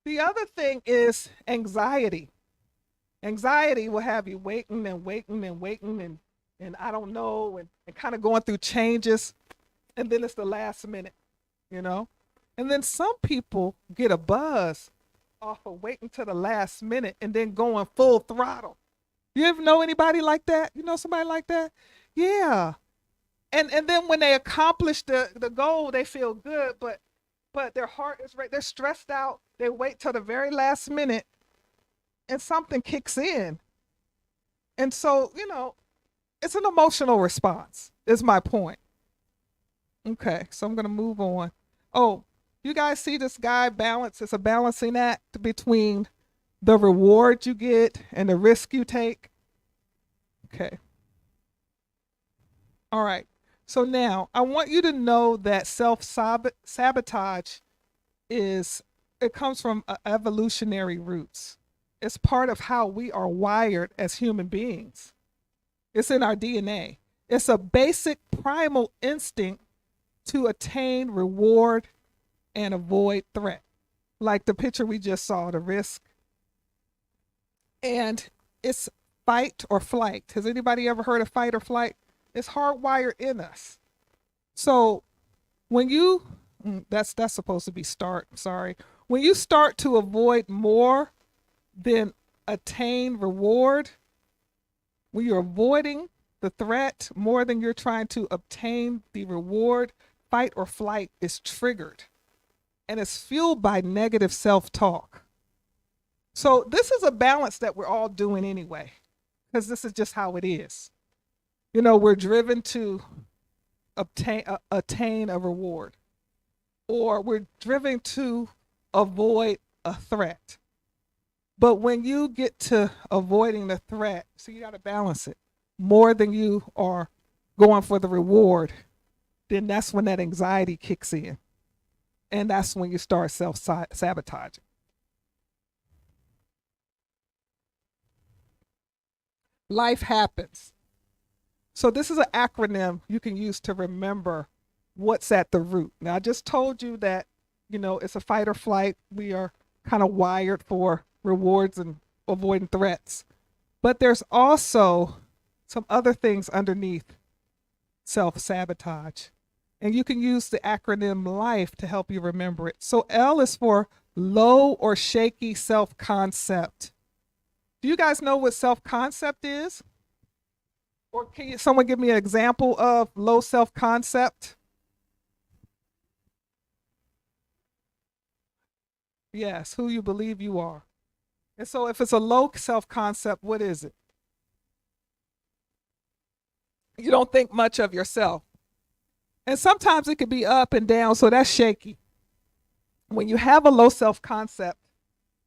The other thing is anxiety. Anxiety will have you waiting and waiting and waiting and I don't know and kind of going through changes. And then it's the last minute, you know? And then some people get a buzz off of waiting to the last minute and then going full throttle. You ever know anybody like that? You know somebody like that? Yeah. And then when they accomplish the goal, they feel good, but their heart is right. They're stressed out. They wait till the very last minute and something kicks in. And so, you know, it's an emotional response, is my point. Okay, so I'm going to move on. Oh, you guys see this guy balance? It's a balancing act between the reward you get and the risk you take. Okay. All right. So now I want you to know that self-sabotage it comes from evolutionary roots. It's part of how we are wired as human beings. It's in our DNA. It's a basic primal instinct to attain reward and avoid threat, like the picture we just saw, the risk. And it's fight or flight. Has anybody ever heard of fight or flight? It's hardwired in us. So when you, that's supposed to be start, sorry. When you start to avoid more than attain reward, when you're avoiding the threat more than you're trying to obtain the reward, fight or flight is triggered. And it's fueled by negative self-talk. So this is a balance that we're all doing anyway, because this is just how it is. You know, we're driven to attain a reward, or we're driven to avoid a threat. But when you get to avoiding the threat, so you got to balance it more than you are going for the reward, then that's when that anxiety kicks in. And that's when you start self-sabotaging. Life happens. So this is an acronym you can use to remember what's at the root. Now, I just told you that, you know, it's a fight or flight. We are kind of wired for rewards and avoiding threats. But there's also some other things underneath self-sabotage. And you can use the acronym LIFE to help you remember it. So L is for low or shaky self-concept. Do you guys know what self-concept is? Or can someone give me an example of low self-concept? Yes, who you believe you are. And so if it's a low self-concept, what is it? You don't think much of yourself. And sometimes it could be up and down, so that's shaky. When you have a low self-concept,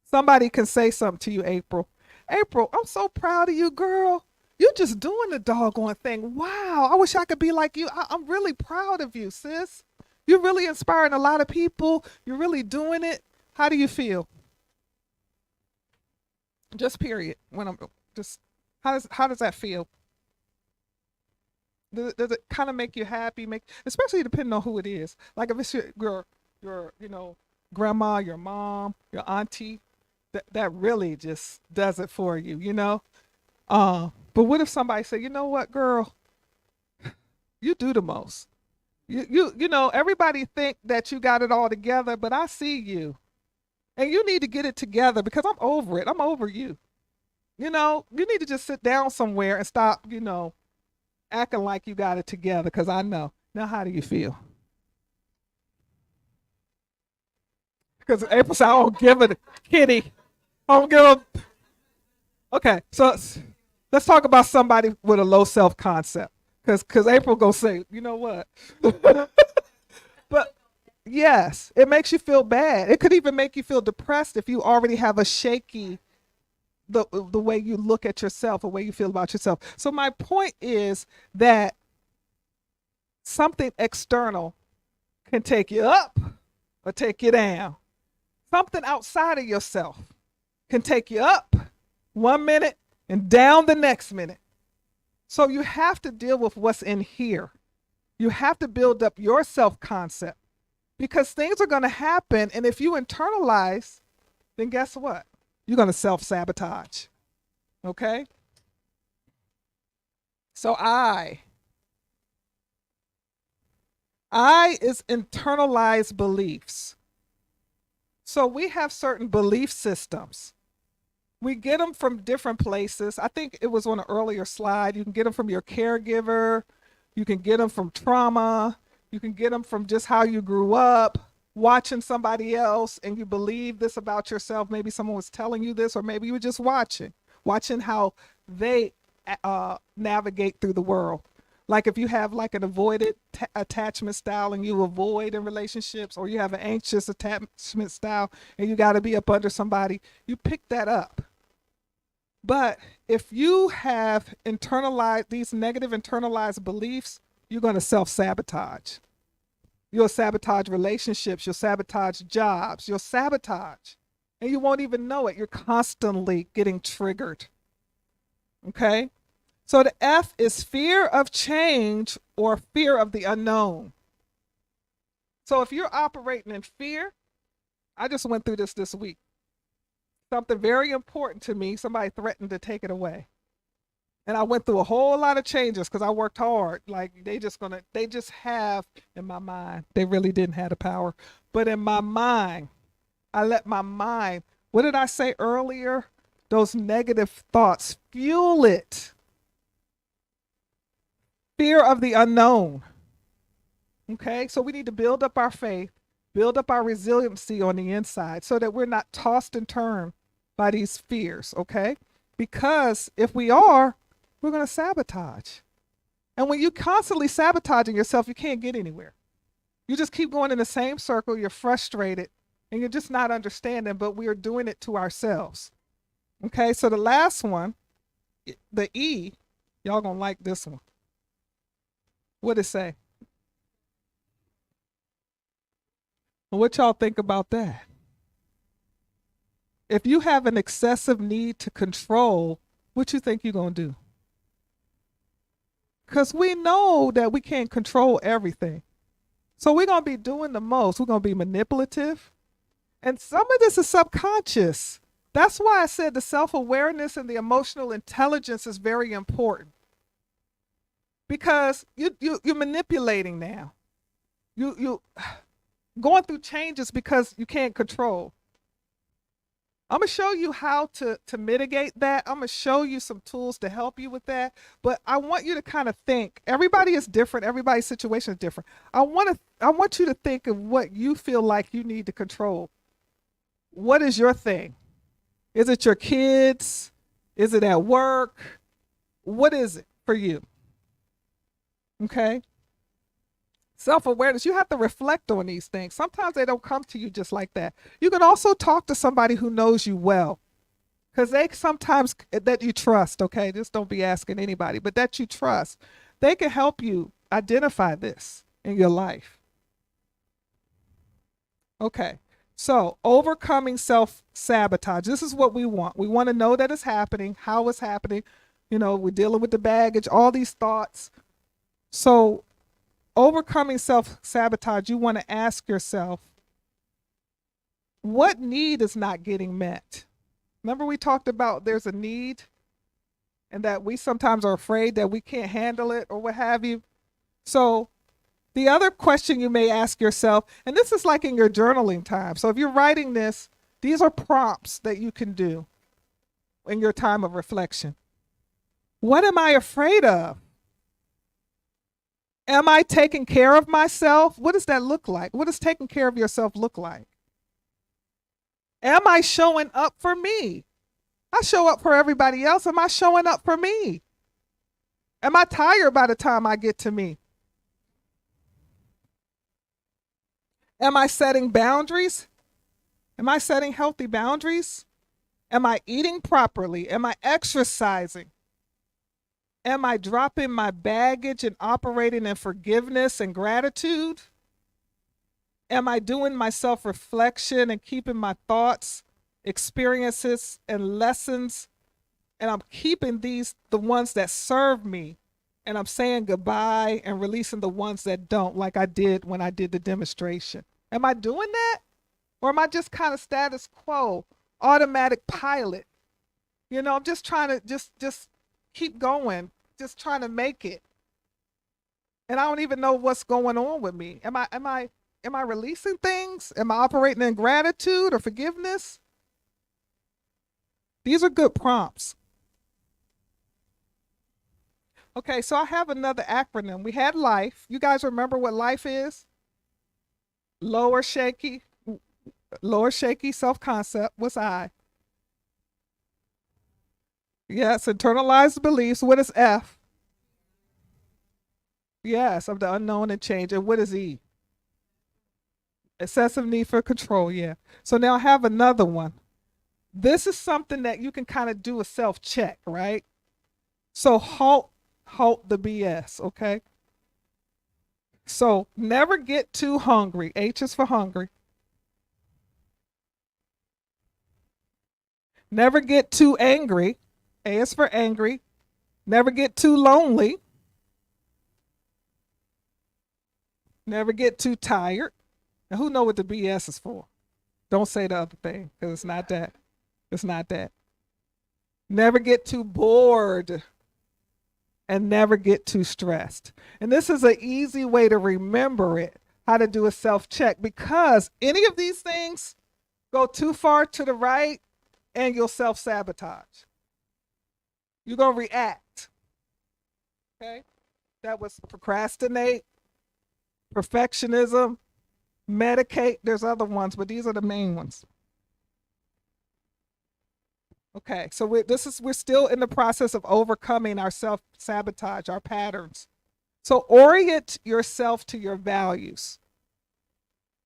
somebody can say something to you, April. April, I'm so proud of you, girl. You're just doing the doggone thing. Wow, I wish I could be like you. I'm really proud of you, sis. You're really inspiring a lot of people. You're really doing it. How do you feel? Just period. When I'm just, how does that feel? Does it kind of make you happy? Especially depending on who it is. Like if it's your grandma, your mom, your auntie, that really just does it for you, you know. But what if somebody say, you know what, girl, you do the most. You know, everybody think that you got it all together, but I see you, and you need to get it together because I'm over it. I'm over you. You know, you need to just sit down somewhere and stop, acting like you got it together because I know. Now, how do you feel? Because April said, I don't give it, Kitty. I don't give a. Okay, so let's talk about somebody with a low self concept. Because April gonna say, you know what? But yes, it makes you feel bad. It could even make you feel depressed if you already have a shaky the way you look at yourself, the way you feel about yourself. So my point is that something external can take you up or take you down. Something outside of yourself can take you up 1 minute and down the next minute. So you have to deal with what's in here. You have to build up your self-concept because things are going to happen. And if you internalize, then guess what? You're going to self-sabotage. Okay? So I is internalized beliefs. So we have certain belief systems. We get them from different places. I think it was on an earlier slide. You can get them from your caregiver. You can get them from trauma. You can get them from just how you grew up, watching somebody else, and you believe this about yourself. Maybe someone was telling you this, or maybe you were just watching how they navigate through the world. Like if you have like an avoided attachment style and you avoid in relationships, or you have an anxious attachment style and you got to be up under somebody, you pick that up. But if you have internalized these negative internalized beliefs, you're going to self-sabotage. You'll sabotage relationships, you'll sabotage jobs, you'll sabotage, and you won't even know it. You're constantly getting triggered. Okay? So the F is fear of change or fear of the unknown. So if you're operating in fear, I just went through this week. Something very important to me, somebody threatened to take it away. And I went through a whole lot of changes because I worked hard. Like they just have in my mind, they really didn't have the power. But in my mind, I let my mind, what did I say earlier? Those negative thoughts fuel it. Fear of the unknown. Okay, so we need to build up our faith, build up our resiliency on the inside so that we're not tossed and turned by these fears, okay? Because if we are, we're going to sabotage. And when you constantly sabotaging yourself, you can't get anywhere. You just keep going in the same circle, you're frustrated, and you're just not understanding, but we are doing it to ourselves. Okay, so the last one, the E, y'all going to like this one. What'd it say? What y'all think about that? If you have an excessive need to control, what you think you're going to do? Because we know that we can't control everything. So we're going to be doing the most. We're going to be manipulative. And some of this is subconscious. That's why I said the self-awareness and the emotional intelligence is very important. Because you're manipulating now. You going through changes because you can't control. I'm going to show you how to mitigate that. I'm going to show you some tools to help you with that. But I want you to kind of think. Everybody is different. Everybody's situation is different. I want you to think of what you feel like you need to control. What is your thing? Is it your kids? Is it at work? What is it for you? Okay? Self-awareness, you have to reflect on these things. Sometimes they don't come to you just like that. You can also talk to somebody who knows you well, because they sometimes, that you trust, okay? Just don't be asking anybody, but that you trust. They can help you identify this in your life. Okay. So, overcoming self sabotage. This is what we want. We want to know that it's happening, how it's happening. You know, we're dealing with the baggage, all these thoughts. So, overcoming self sabotage, you want to ask yourself, what need is not getting met? Remember, we talked about there's a need and that we sometimes are afraid that we can't handle it or what have you. So, the other question you may ask yourself, and this is like in your journaling time. So, if you're writing this, these are prompts that you can do in your time of reflection. What am I afraid of? Am I taking care of myself? What does that look like? What does taking care of yourself look like? Am I showing up for me? I show up for everybody else. Am I showing up for me? Am I tired by the time I get to me? Am I setting boundaries? Am I setting healthy boundaries? Am I eating properly? Am I exercising? Am I dropping my baggage and operating in forgiveness and gratitude? Am I doing my self reflection and keeping my thoughts, experiences, and lessons? And I'm keeping these, the ones that serve me, and I'm saying goodbye and releasing the ones that don't, like I did when I did the demonstration. Am I doing that? Or am I just kind of status quo, automatic pilot? You know, I'm just trying to just keep going, just trying to make it. And I don't even know what's going on with me. Am I releasing things? Am I operating in gratitude or forgiveness? These are good prompts. Okay, so I have another acronym. We had LIFE. You guys remember what LIFE is? Lower shaky self-concept. What's I? Yes, internalized beliefs. What is F? Yes, of the unknown and change. And what is E? Excessive need for control. Yeah. So now I have another one. This is something that you can kind of do a self-check, right? So halt the BS, okay? So never get too hungry. H is for hungry. Never get too angry. A is for angry. Never get too lonely. Never get too tired. Now, who know what the BS is for? Don't say the other thing, because it's not that. It's not that. Never get too bored. And never get too stressed. And this is an easy way to remember it, how to do a self-check, because any of these things go too far to the right and you'll self-sabotage. You're going to react. Okay? That was procrastinate, perfectionism, medicate. There's other ones, but these are the main ones. Okay, so we're still in the process of overcoming our self-sabotage, our patterns. So orient yourself to your values.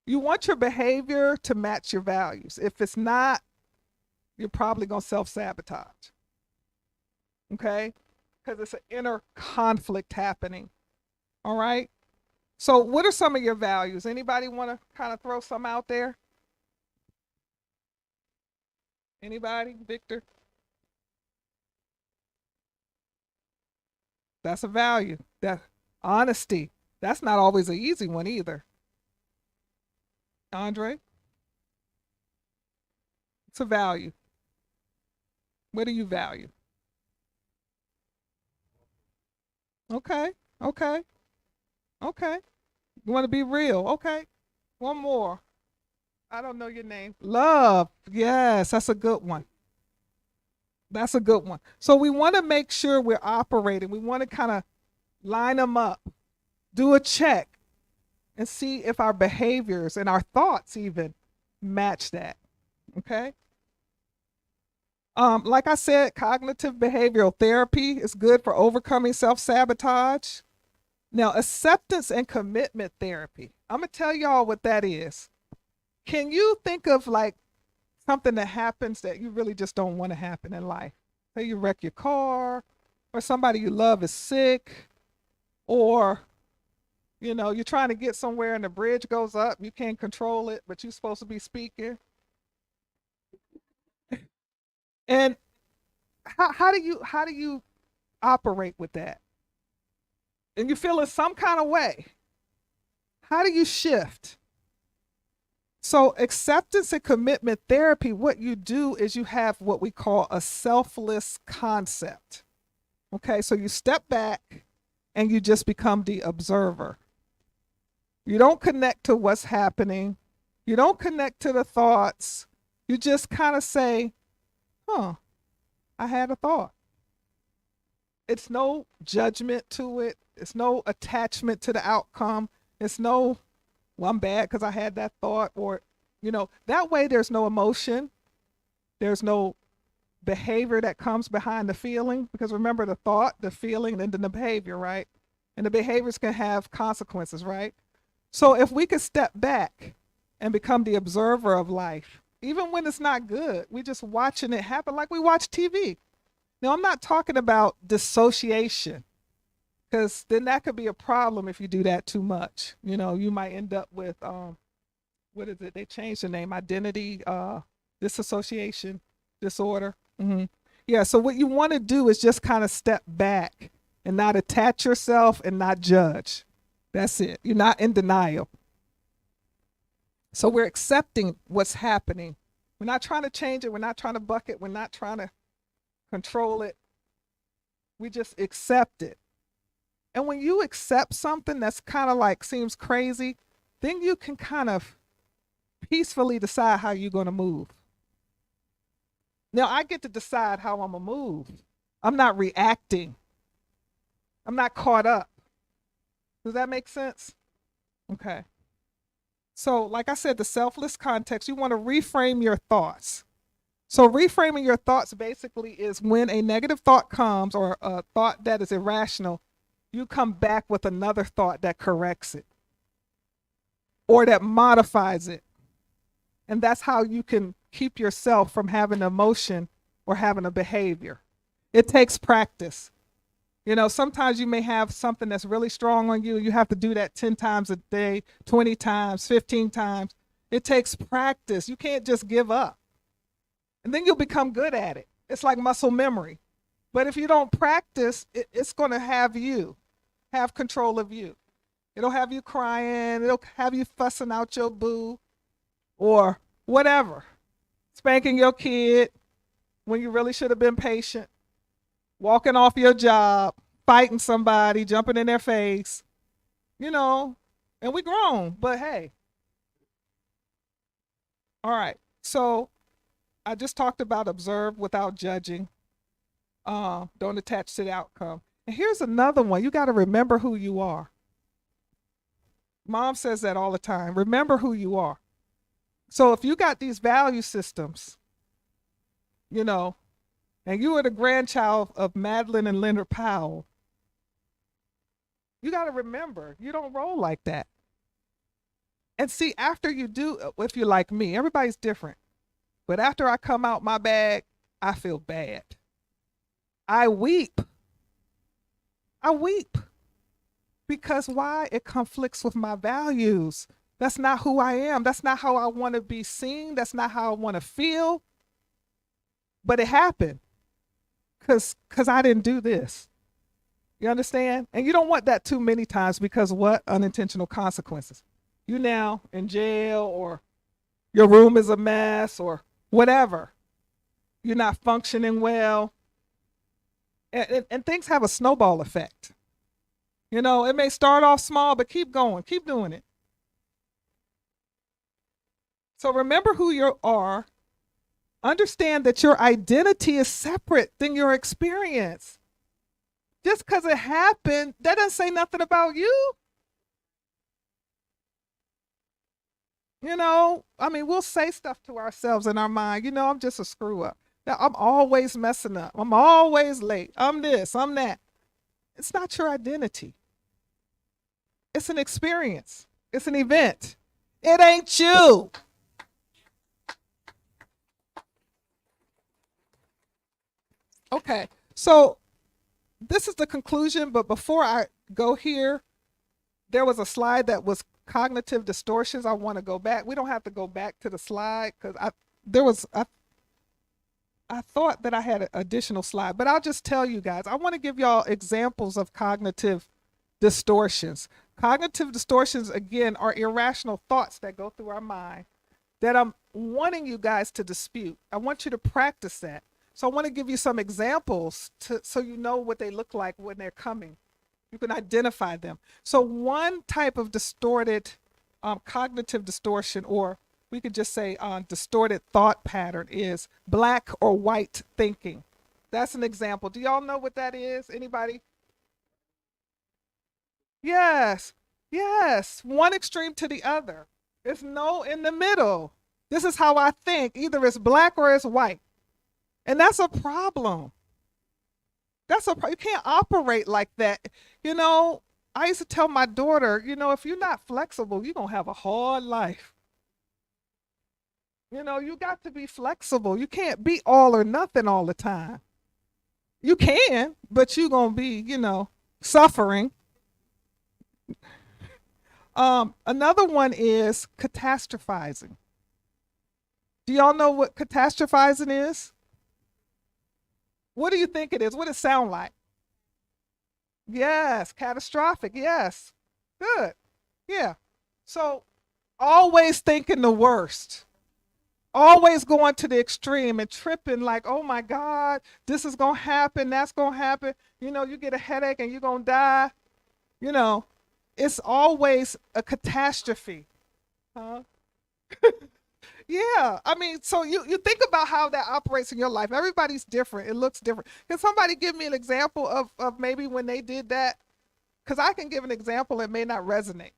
You want your behavior to match your values. If it's not, you're probably going to self-sabotage. Okay? Because it's an inner conflict happening. All right? So what are some of your values? Anybody want to kind of throw some out there? Anybody? Victor? That's a value. That honesty. That's not always an easy one either. Andre? It's a value. What do you value? Okay. Okay. Okay. You want to be real? Okay. One more. I don't know your name. Love. Yes, that's a good one. That's a good one. So we want to make sure we're operating. We want to kind of line them up, do a check, and see if our behaviors and our thoughts even match that. Okay. Like I said, cognitive behavioral therapy is good for overcoming self-sabotage. Now, acceptance and commitment therapy. I'm gonna tell y'all what that is. Can you think of like something that happens that you really just don't want to happen in life? Say you wreck your car, or somebody you love is sick, or You know, you're trying to get somewhere and the bridge goes up. You can't control it, but you're supposed to be speaking. And how do you operate with that? And you feel in some kind of way. How do you shift? So acceptance and commitment therapy, what you do is you have what we call a selfless concept. Okay, so you step back and you just become the observer. You don't connect to what's happening. You don't connect to the thoughts. You just kind of say, huh, I had a thought. It's no judgment to it. It's no attachment to the outcome. It's no, well, I'm bad because I had that thought, or, that way there's no emotion. There's no behavior that comes behind the feeling, because remember the thought, the feeling, and then the behavior, right? And the behaviors can have consequences, right? So if we could step back and become the observer of life, even when it's not good, we just watching it happen like we watch TV. Now, I'm not talking about dissociation, because then that could be a problem if you do that too much. You might end up with, what is it? They changed the name, identity dissociation disorder. Yeah, so what you want to do is just kind of step back and not attach yourself and not judge. That's it. You're not in denial. So we're accepting what's happening. We're not trying to change it. We're not trying to buck it. We're not trying to control it. We just accept it. And when you accept something that's kind of like seems crazy, then you can kind of peacefully decide how you're going to move. Now, I get to decide how I'm going to move. I'm not reacting. I'm not caught up. Does that make sense? Okay. So, like I said, the selfless context, you want to reframe your thoughts. So reframing your thoughts basically is when a negative thought comes, or a thought that is irrational, you come back with another thought that corrects it or that modifies it. And that's how you can keep yourself from having an emotion or having a behavior. It takes practice. Sometimes you may have something that's really strong on you. You have to do that 10 times a day, 20 times, 15 times. It takes practice. You can't just give up. And then you'll become good at it. It's like muscle memory. But if you don't practice, it's going to have control of you. It'll have you crying. It'll have you fussing out your boo or whatever. Spanking your kid when you really should have been patient. Walking off your job, fighting somebody, jumping in their face, and we grown, but hey. All right, so I just talked about observe without judging. Don't attach to the outcome. And here's another one. You got to remember who you are. Mom says that all the time. Remember who you are. So if you got these value systems, and you are the grandchild of Madeline and Leonard Powell, you got to remember, you don't roll like that. And see, after you do, if you're like me, everybody's different. But after I come out my bag, I feel bad. I weep. Because why? It conflicts with my values. That's not who I am. That's not how I want to be seen. That's not how I want to feel. But it happened. Because I didn't do this. You understand? And you don't want that too many times, because what? Unintentional consequences. You now in jail, or your room is a mess, or whatever. You're not functioning well. And things have a snowball effect. It may start off small, but keep going. Keep doing it. So remember who you are. Understand that your identity is separate than your experience. Just because it happened, that doesn't say nothing about you. We'll say stuff to ourselves in our mind. I'm just a screw up. Now, I'm always messing up. I'm always late. I'm this, I'm that. It's not your identity. It's an experience. It's an event. It ain't you. Okay, so this is the conclusion, but before I go here, There was a slide that was cognitive distortions. I want to go back. We don't have to go back to the slide because I thought that I had an additional slide, but I'll just tell you guys. I want to give y'all examples of cognitive distortions. Cognitive distortions, again, are irrational thoughts that go through our mind that I'm wanting you guys to dispute. I want you to practice that. So I want to give you some examples so you know what they look like when they're coming. You can identify them. So one type of distorted cognitive distortion, or we could just say distorted thought pattern, is black or white thinking. That's an example. Do y'all know what that is? Anybody? Yes, yes. One extreme to the other. There's no in the middle. This is how I think. Either it's black or it's white. And that's a problem. You can't operate like that. You know, I used to tell my daughter, you know, if you're not flexible, you're going to have a hard life. You know, you got to be flexible. You can't be all or nothing all the time. You can, but you're going to be, you know, suffering. Another one is catastrophizing. Do y'all know what catastrophizing is? What do you think it is? What does it sound like? Yes, catastrophic. Yes. Good. Yeah. So always thinking the worst. Always going to the extreme and tripping like, oh my God, this is going to happen. That's going to happen. You know, you get a headache and you're going to die. You know, it's always a catastrophe. Huh? Yeah, I mean, so you think about how that operates in your life. Everybody's different. It looks different. Can somebody give me an example of maybe when they did that? Because I can give an example that may not resonate.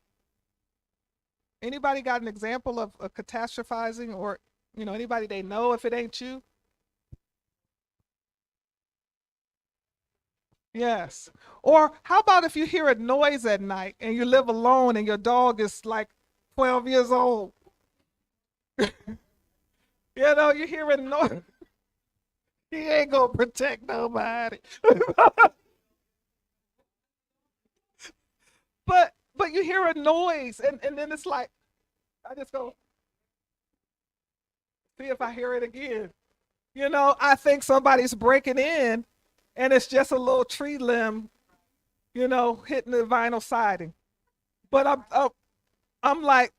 Anybody got an example of catastrophizing, or, you know, anybody they know if it ain't you? Yes. Or how about if you hear a noise at night and you live alone and your dog is like 12 years old? You know, you hear a noise. He ain't gonna protect nobody. But you hear a noise and then it's like, I just go see if I hear it again. You know, I think somebody's breaking in and it's just a little tree limb, you know, hitting the vinyl siding. But I'm like,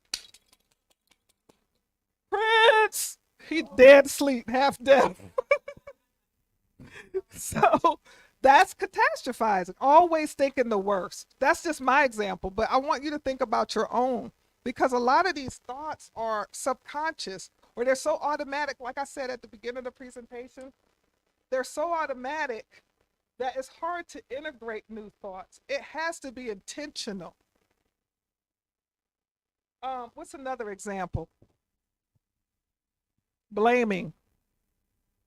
Prince, he dead asleep, half dead. So that's catastrophizing, always thinking the worst. That's just my example, but I want you to think about your own, because a lot of these thoughts are subconscious, or they're so automatic. Like I said at the beginning of the presentation, they're so automatic that it's hard to integrate new thoughts. It has to be intentional. What's another example? Blaming.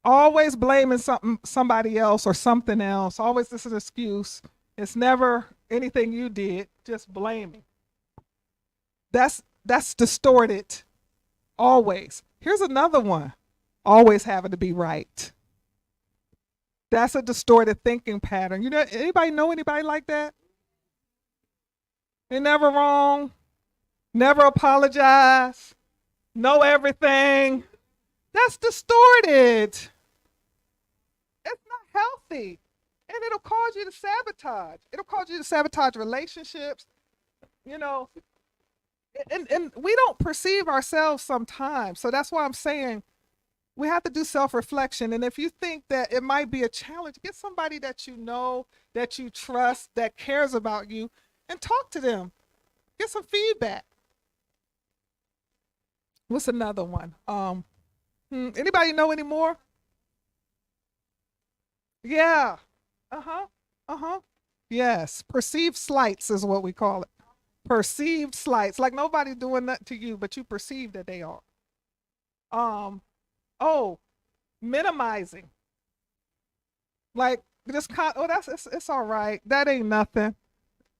Always blaming somebody else or something else. Always this is an excuse. It's never anything you did, just blaming. That's distorted. Always. Here's another one. Always having to be right. That's a distorted thinking pattern. You know, anybody know anybody like that? They're never wrong, never apologize, know everything. That's distorted. It's not healthy. And it'll cause you to sabotage. It'll cause you to sabotage relationships, you know. And we don't perceive ourselves sometimes. So that's why I'm saying we have to do self-reflection. And if you think that it might be a challenge, get somebody that you know, that you trust, that cares about you, and talk to them. Get some feedback. What's another one? Anybody know any more? Yeah. Uh-huh. Uh-huh. Yes. Perceived slights is what we call it. Perceived slights. Like nobody's doing that to you, but you perceive that they are. Oh, minimizing. Like this it's all right. That ain't nothing.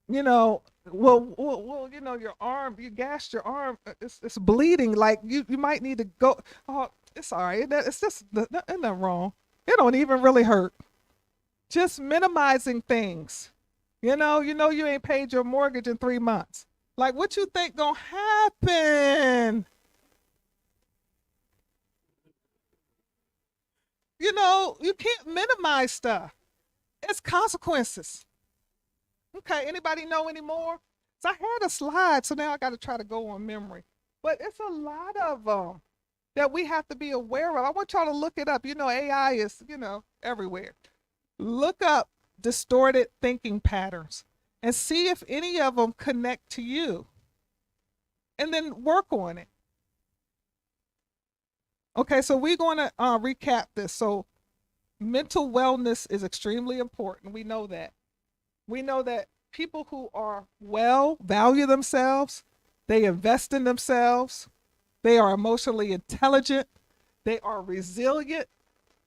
You know, well, you know, your arm, you gashed your arm. It's bleeding. Like you might need to go. Oh, it's all right. It's just nothing wrong. It don't even really hurt. Just minimizing things. You ain't paid your mortgage in 3 months. Like, what you think gonna happen? You can't minimize stuff. It's consequences. Okay, anybody know anymore? So I had a slide, so now I got to try to go on memory. But it's a lot of them that we have to be aware of. I want y'all to look it up. AI is, everywhere. Look up distorted thinking patterns and see if any of them connect to you, and then work on it. Okay, so we're going to recap this. So mental wellness is extremely important. We know that. We know that people who are well value themselves, they invest in themselves, they are emotionally intelligent, they are resilient.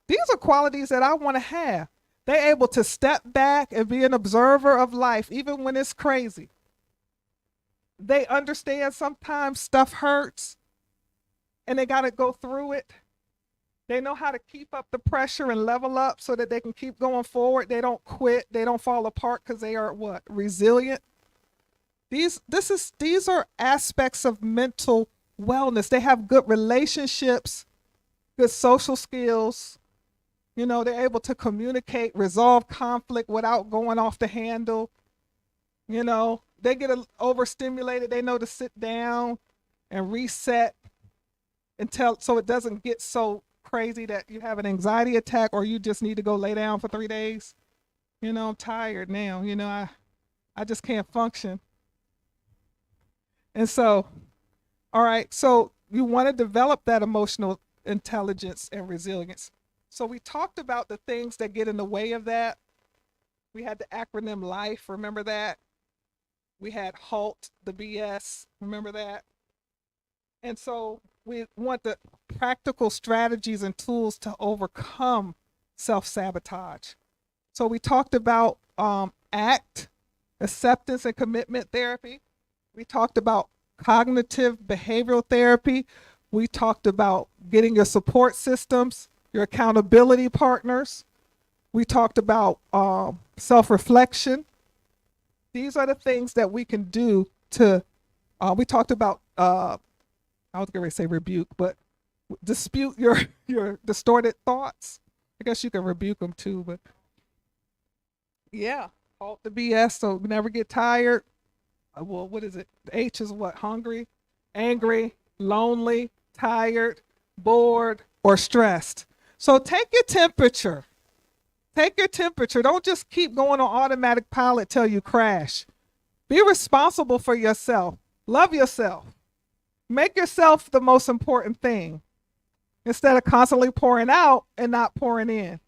These are qualities that I want to have. They're able to step back and be an observer of life, even when it's crazy. They understand sometimes stuff hurts and they got to go through it. They know how to keep up the pressure and level up so that they can keep going forward. They don't quit. They don't fall apart because they are what? Resilient. These are aspects of mental wellness. They have good relationships, good social skills. They're able to communicate, resolve conflict without going off the handle. They get overstimulated. They know to sit down and reset so it doesn't get so crazy that you have an anxiety attack or you just need to go lay down for 3 days. I'm tired now. I just can't function. And so, all right, so you want to develop that emotional intelligence and resilience. So we talked about the things that get in the way of that. We had the acronym LIFE, remember that? We had HALT, the BS, remember that? And so we want the practical strategies and tools to overcome self-sabotage. So we talked about ACT, acceptance and commitment therapy. We talked about cognitive behavioral therapy. We talked about getting your support systems, your accountability partners. We talked about self-reflection. These are the things that we can do to, we talked about, I was going to say rebuke, but dispute your distorted thoughts. I guess you can rebuke them too, but yeah, halt the BS so we never get tired. Well, what is it? The H is what? Hungry, angry, lonely, tired, bored, or stressed. So take your temperature. Take your temperature. Don't just keep going on automatic pilot till you crash. Be responsible for yourself. Love yourself. Make yourself the most important thing instead of constantly pouring out and not pouring in.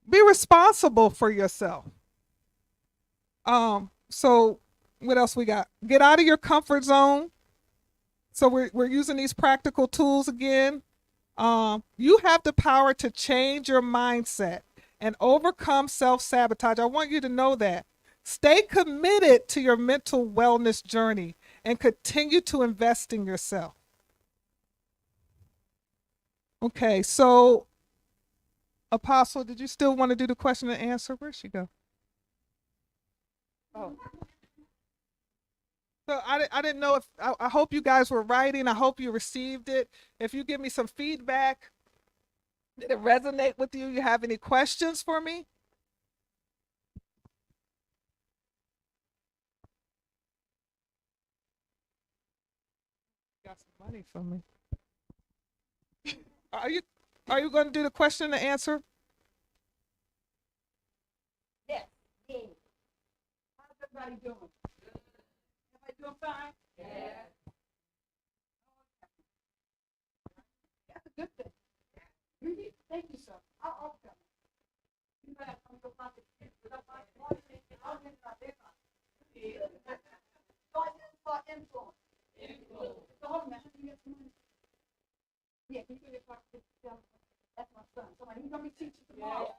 Be responsible for yourself. So what else we got? Get out of your comfort zone. So we're using these practical tools again. You have the power to change your mindset and overcome self-sabotage. I want you to know that. Stay committed to your mental wellness journey and continue to invest in yourself. Okay, so Apostle, did you still want to do the question and answer? Where'd she go? Oh. So I didn't know if, I hope you guys were writing. I hope you received it. If you give me some feedback, did it resonate with you? You have any questions for me? Got some money from me. Are you going to do the question and answer? Yes. Yes. How's everybody doing? Everybody doing fine? Yeah. That's a good thing. Really? Thank you, sir. I'll come. You better come to my influence. So hold on, man. Can you get some money? Yeah, can you give it back to that's my son. Somebody, he's gonna be teaching tomorrow.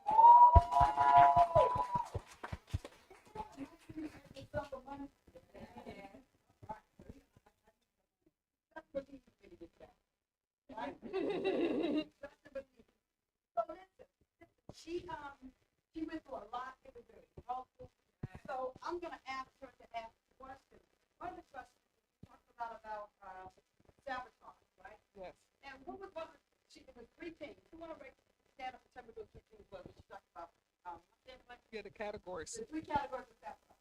She went through a lot. It was very helpful. So I'm going to ask her to ask a question. One of the questions we talked about sabotage, right? Yes. And what was one of it was three things. Who want to stand up and tell me what three things was? What she talked about? Yeah, the categories. The three categories of sabotage.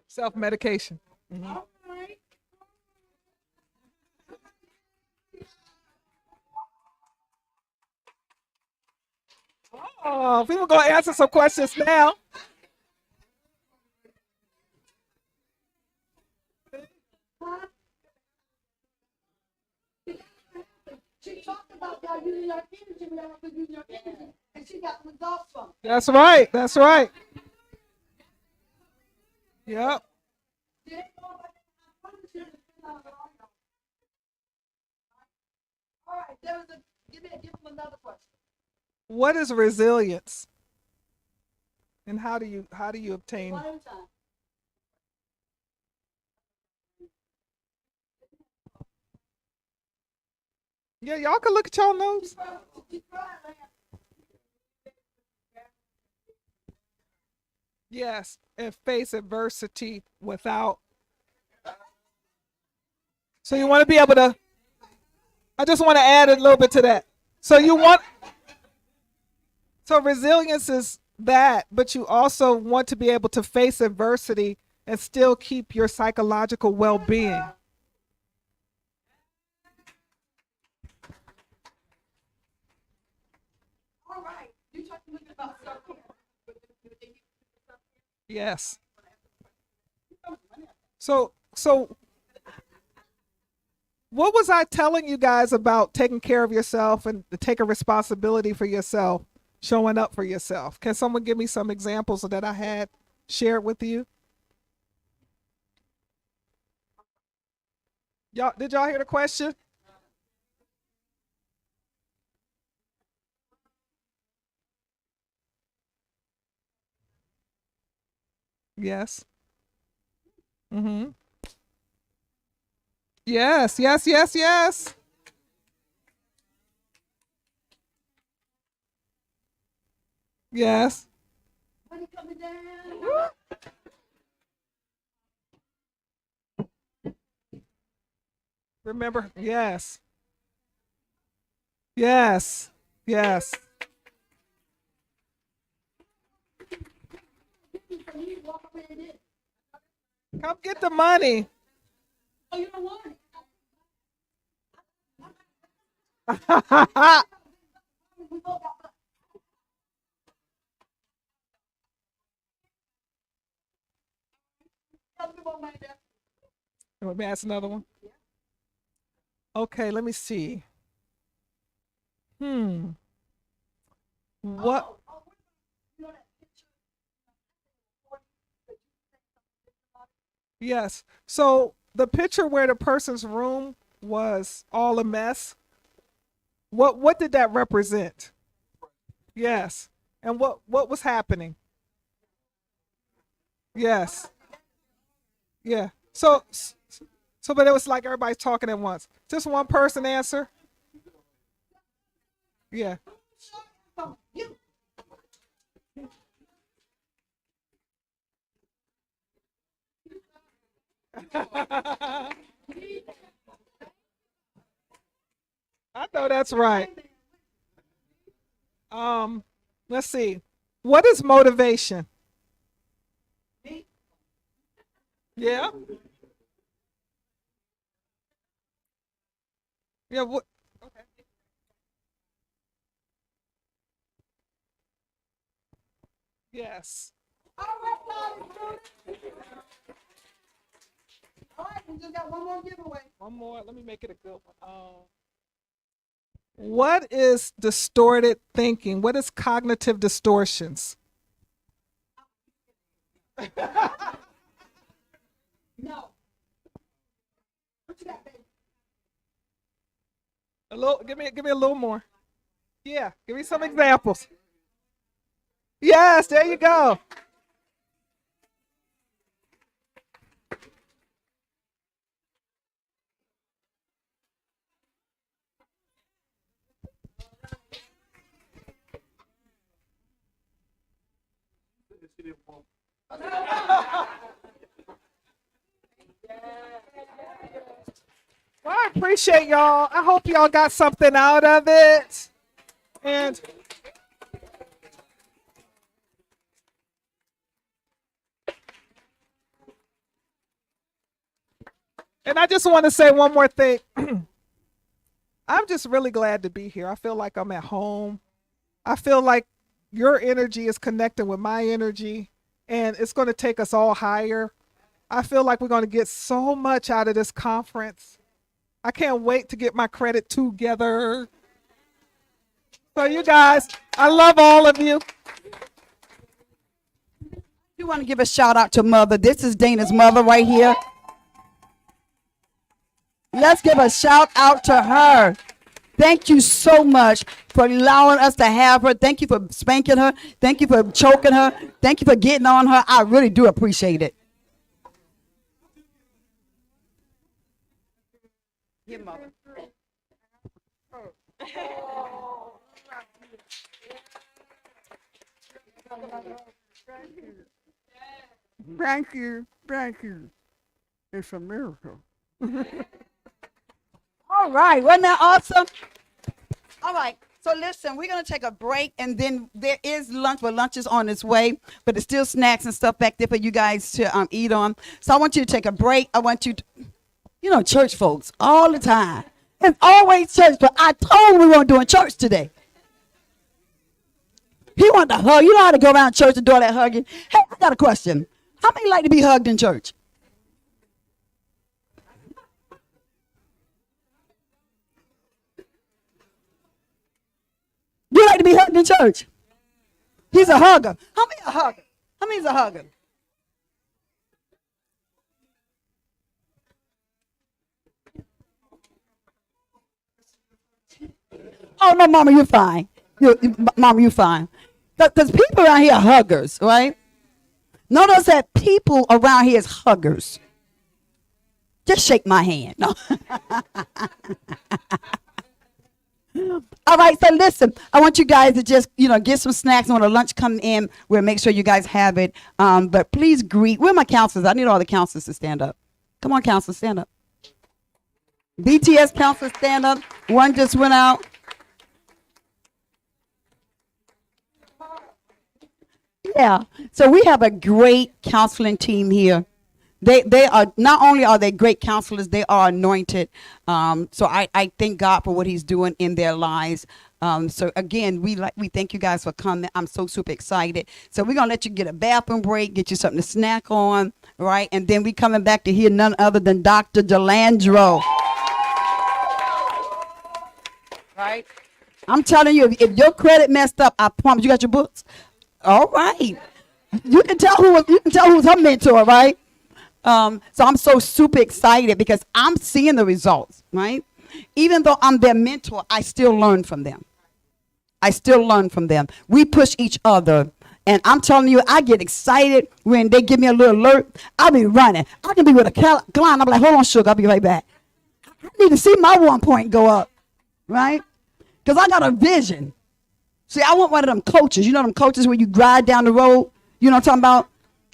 Self-medication. All right. Oh, people gonna answer some questions now. She talked about y'all using your energy, we all using your energy, and she got results from it. That's right. That's right. Yep. She ain't going back and I promise you it's been on all y'all. All right, there was give him another question. What is resilience? And how do you obtain? One at a time. Yeah, y'all can look at y'all notes. Yes, and face adversity without. So you want to be able to. I just want to add a little bit to that. So you want. So resilience is that, but you also want to be able to face adversity and still keep your psychological well-being. All right, you talked a little bit about self-care. Yes. So what was I telling you guys about taking care of yourself and taking responsibility for yourself, showing up for yourself? Can someone give me some examples that I had shared with you? Did y'all hear the question? Yes. Mm-hmm. Yes, yes, yes, yes. Yes. Money coming down. Remember, yes. Yes. Yes. Come get the money. Oh, you don't want it. We both got money. Tell me about money there. Let me ask another one. Okay, let me see. What? You know that picture? Yes. So the picture where the person's room was all a mess. What did that represent? Yes. And what was happening? Yes. Yeah. So but it was like everybody's talking at once. Just one person answer? Yeah. You. I know that's right. Let's see. What is motivation? Me. Yeah. Yeah. What? Okay. Yes. All right, guys. All right, we just got one more giveaway. One more. Let me make it a good one. What is distorted thinking? What is cognitive distortions? No. What you got, baby? A little. Give me a little more. Yeah. Give me some examples. Yes. There you go. appreciate y'all. I hope y'all got something out of it. And I just want to say one more thing. I'm just really glad to be here. I feel like I'm at home. I feel like your energy is connecting with my energy, and it's going to take us all higher. I feel like we're going to get so much out of this conference. I can't wait to get my credit together. So you guys, I love all of you. You want to give a shout out to Mother. This is Dana's mother right here. Let's give a shout out to her. Thank you so much for allowing us to have her. Thank you for spanking her. Thank you for choking her. Thank you for getting on her. I really do appreciate it. Give Mother. Thank you. Thank you. It's a miracle. All right. Wasn't that awesome? All right. So listen, we're going to take a break, and then there is lunch, but lunch is on its way, but there's still snacks and stuff back there for you guys to eat on. So I want you to take a break. I want you to, church folks all the time. It's always church, but I told him we weren't doing church today. He wanted to hug. You know how to go around church and do all that hugging? Hey, I got a question. How many like to be hugged in church? You like to be hugged in church? He's a hugger. How many a hugger? How many is a hugger? Oh no, Mama, you're fine. Mama, you're fine. Because people around here are huggers, right? Notice that people around here is huggers. Just shake my hand. No. All right, so listen, I want you guys to just, get some snacks. And when the lunch come in, we'll make sure you guys have it. But please greet. Where are my counselors? I need all the counselors to stand up. Come on, counselors, stand up. BTS counselors, stand up. One just went out. Yeah, so we have a great counseling team here. They are, not only are they great counselors, they are anointed. So I thank God for what he's doing in their lives. So again, we thank you guys for coming. I'm so super excited. So we're gonna let you get a bathroom break, get you something to snack on, right? And then we coming back to hear none other than Dr. Delandro. Right? I'm telling you, if your credit messed up, I promise you got your books. All right. You can tell who's her mentor, right? So I'm so super excited because I'm seeing the results, right? Even though I'm their mentor, I still learn from them. We push each other. And I'm telling you, I get excited when they give me a little alert. I'll be running. I can be with a client. I'm like, hold on, sugar. I'll be right back. I need to see my 1 point go up, right? Because I got a vision. See, I want one of them coaches. You know them coaches where you ride down the road? You know what I'm talking about?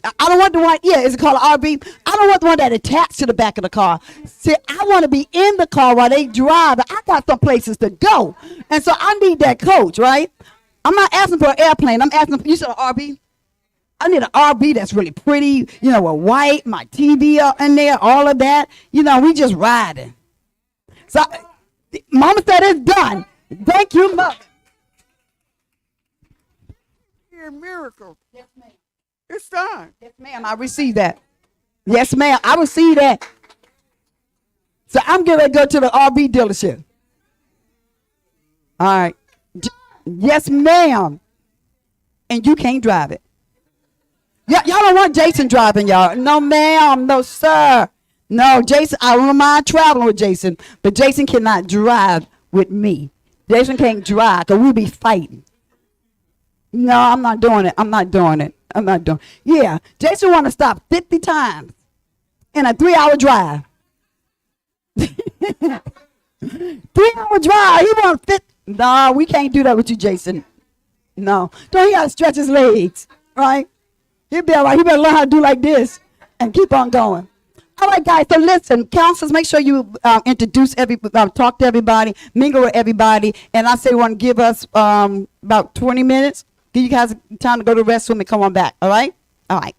I don't want the one, is it called an RV? I don't want the one that attached to the back of the car. See, I want to be in the car while they drive. I got some places to go. And so I need that coach, right? I'm not asking for an airplane. I'm asking for, you said an RV? I need an RV that's really pretty, with white, my TV up in there, all of that. We just riding. So, Mama said it's done. Thank you, Mother. A miracle. Yes, ma'am. It's done. Yes, ma'am. I received that. Yes, ma'am. I received that. So I'm getting ready to go to the RV dealership. All right. Yes, ma'am. And you can't drive it. Y'all don't want Jason driving, y'all. No, ma'am. No, sir. No, Jason. I don't mind traveling with Jason, but Jason cannot drive with me. Jason can't drive because we'll be fighting. No, I'm not doing it. Yeah, Jason want to stop 50 times in a 3-hour drive. 3-hour drive. He want 50. No, we can't do that with you, Jason. No. Don't he got to stretch his legs, right? He'll be all right. He better learn how to do like this and keep on going. All right, guys. So listen, counselors, make sure you introduce talk to everybody, mingle with everybody, and I say we want to give us about 20 minutes. Give you guys time to go to the restroom and come on back. All right. All right.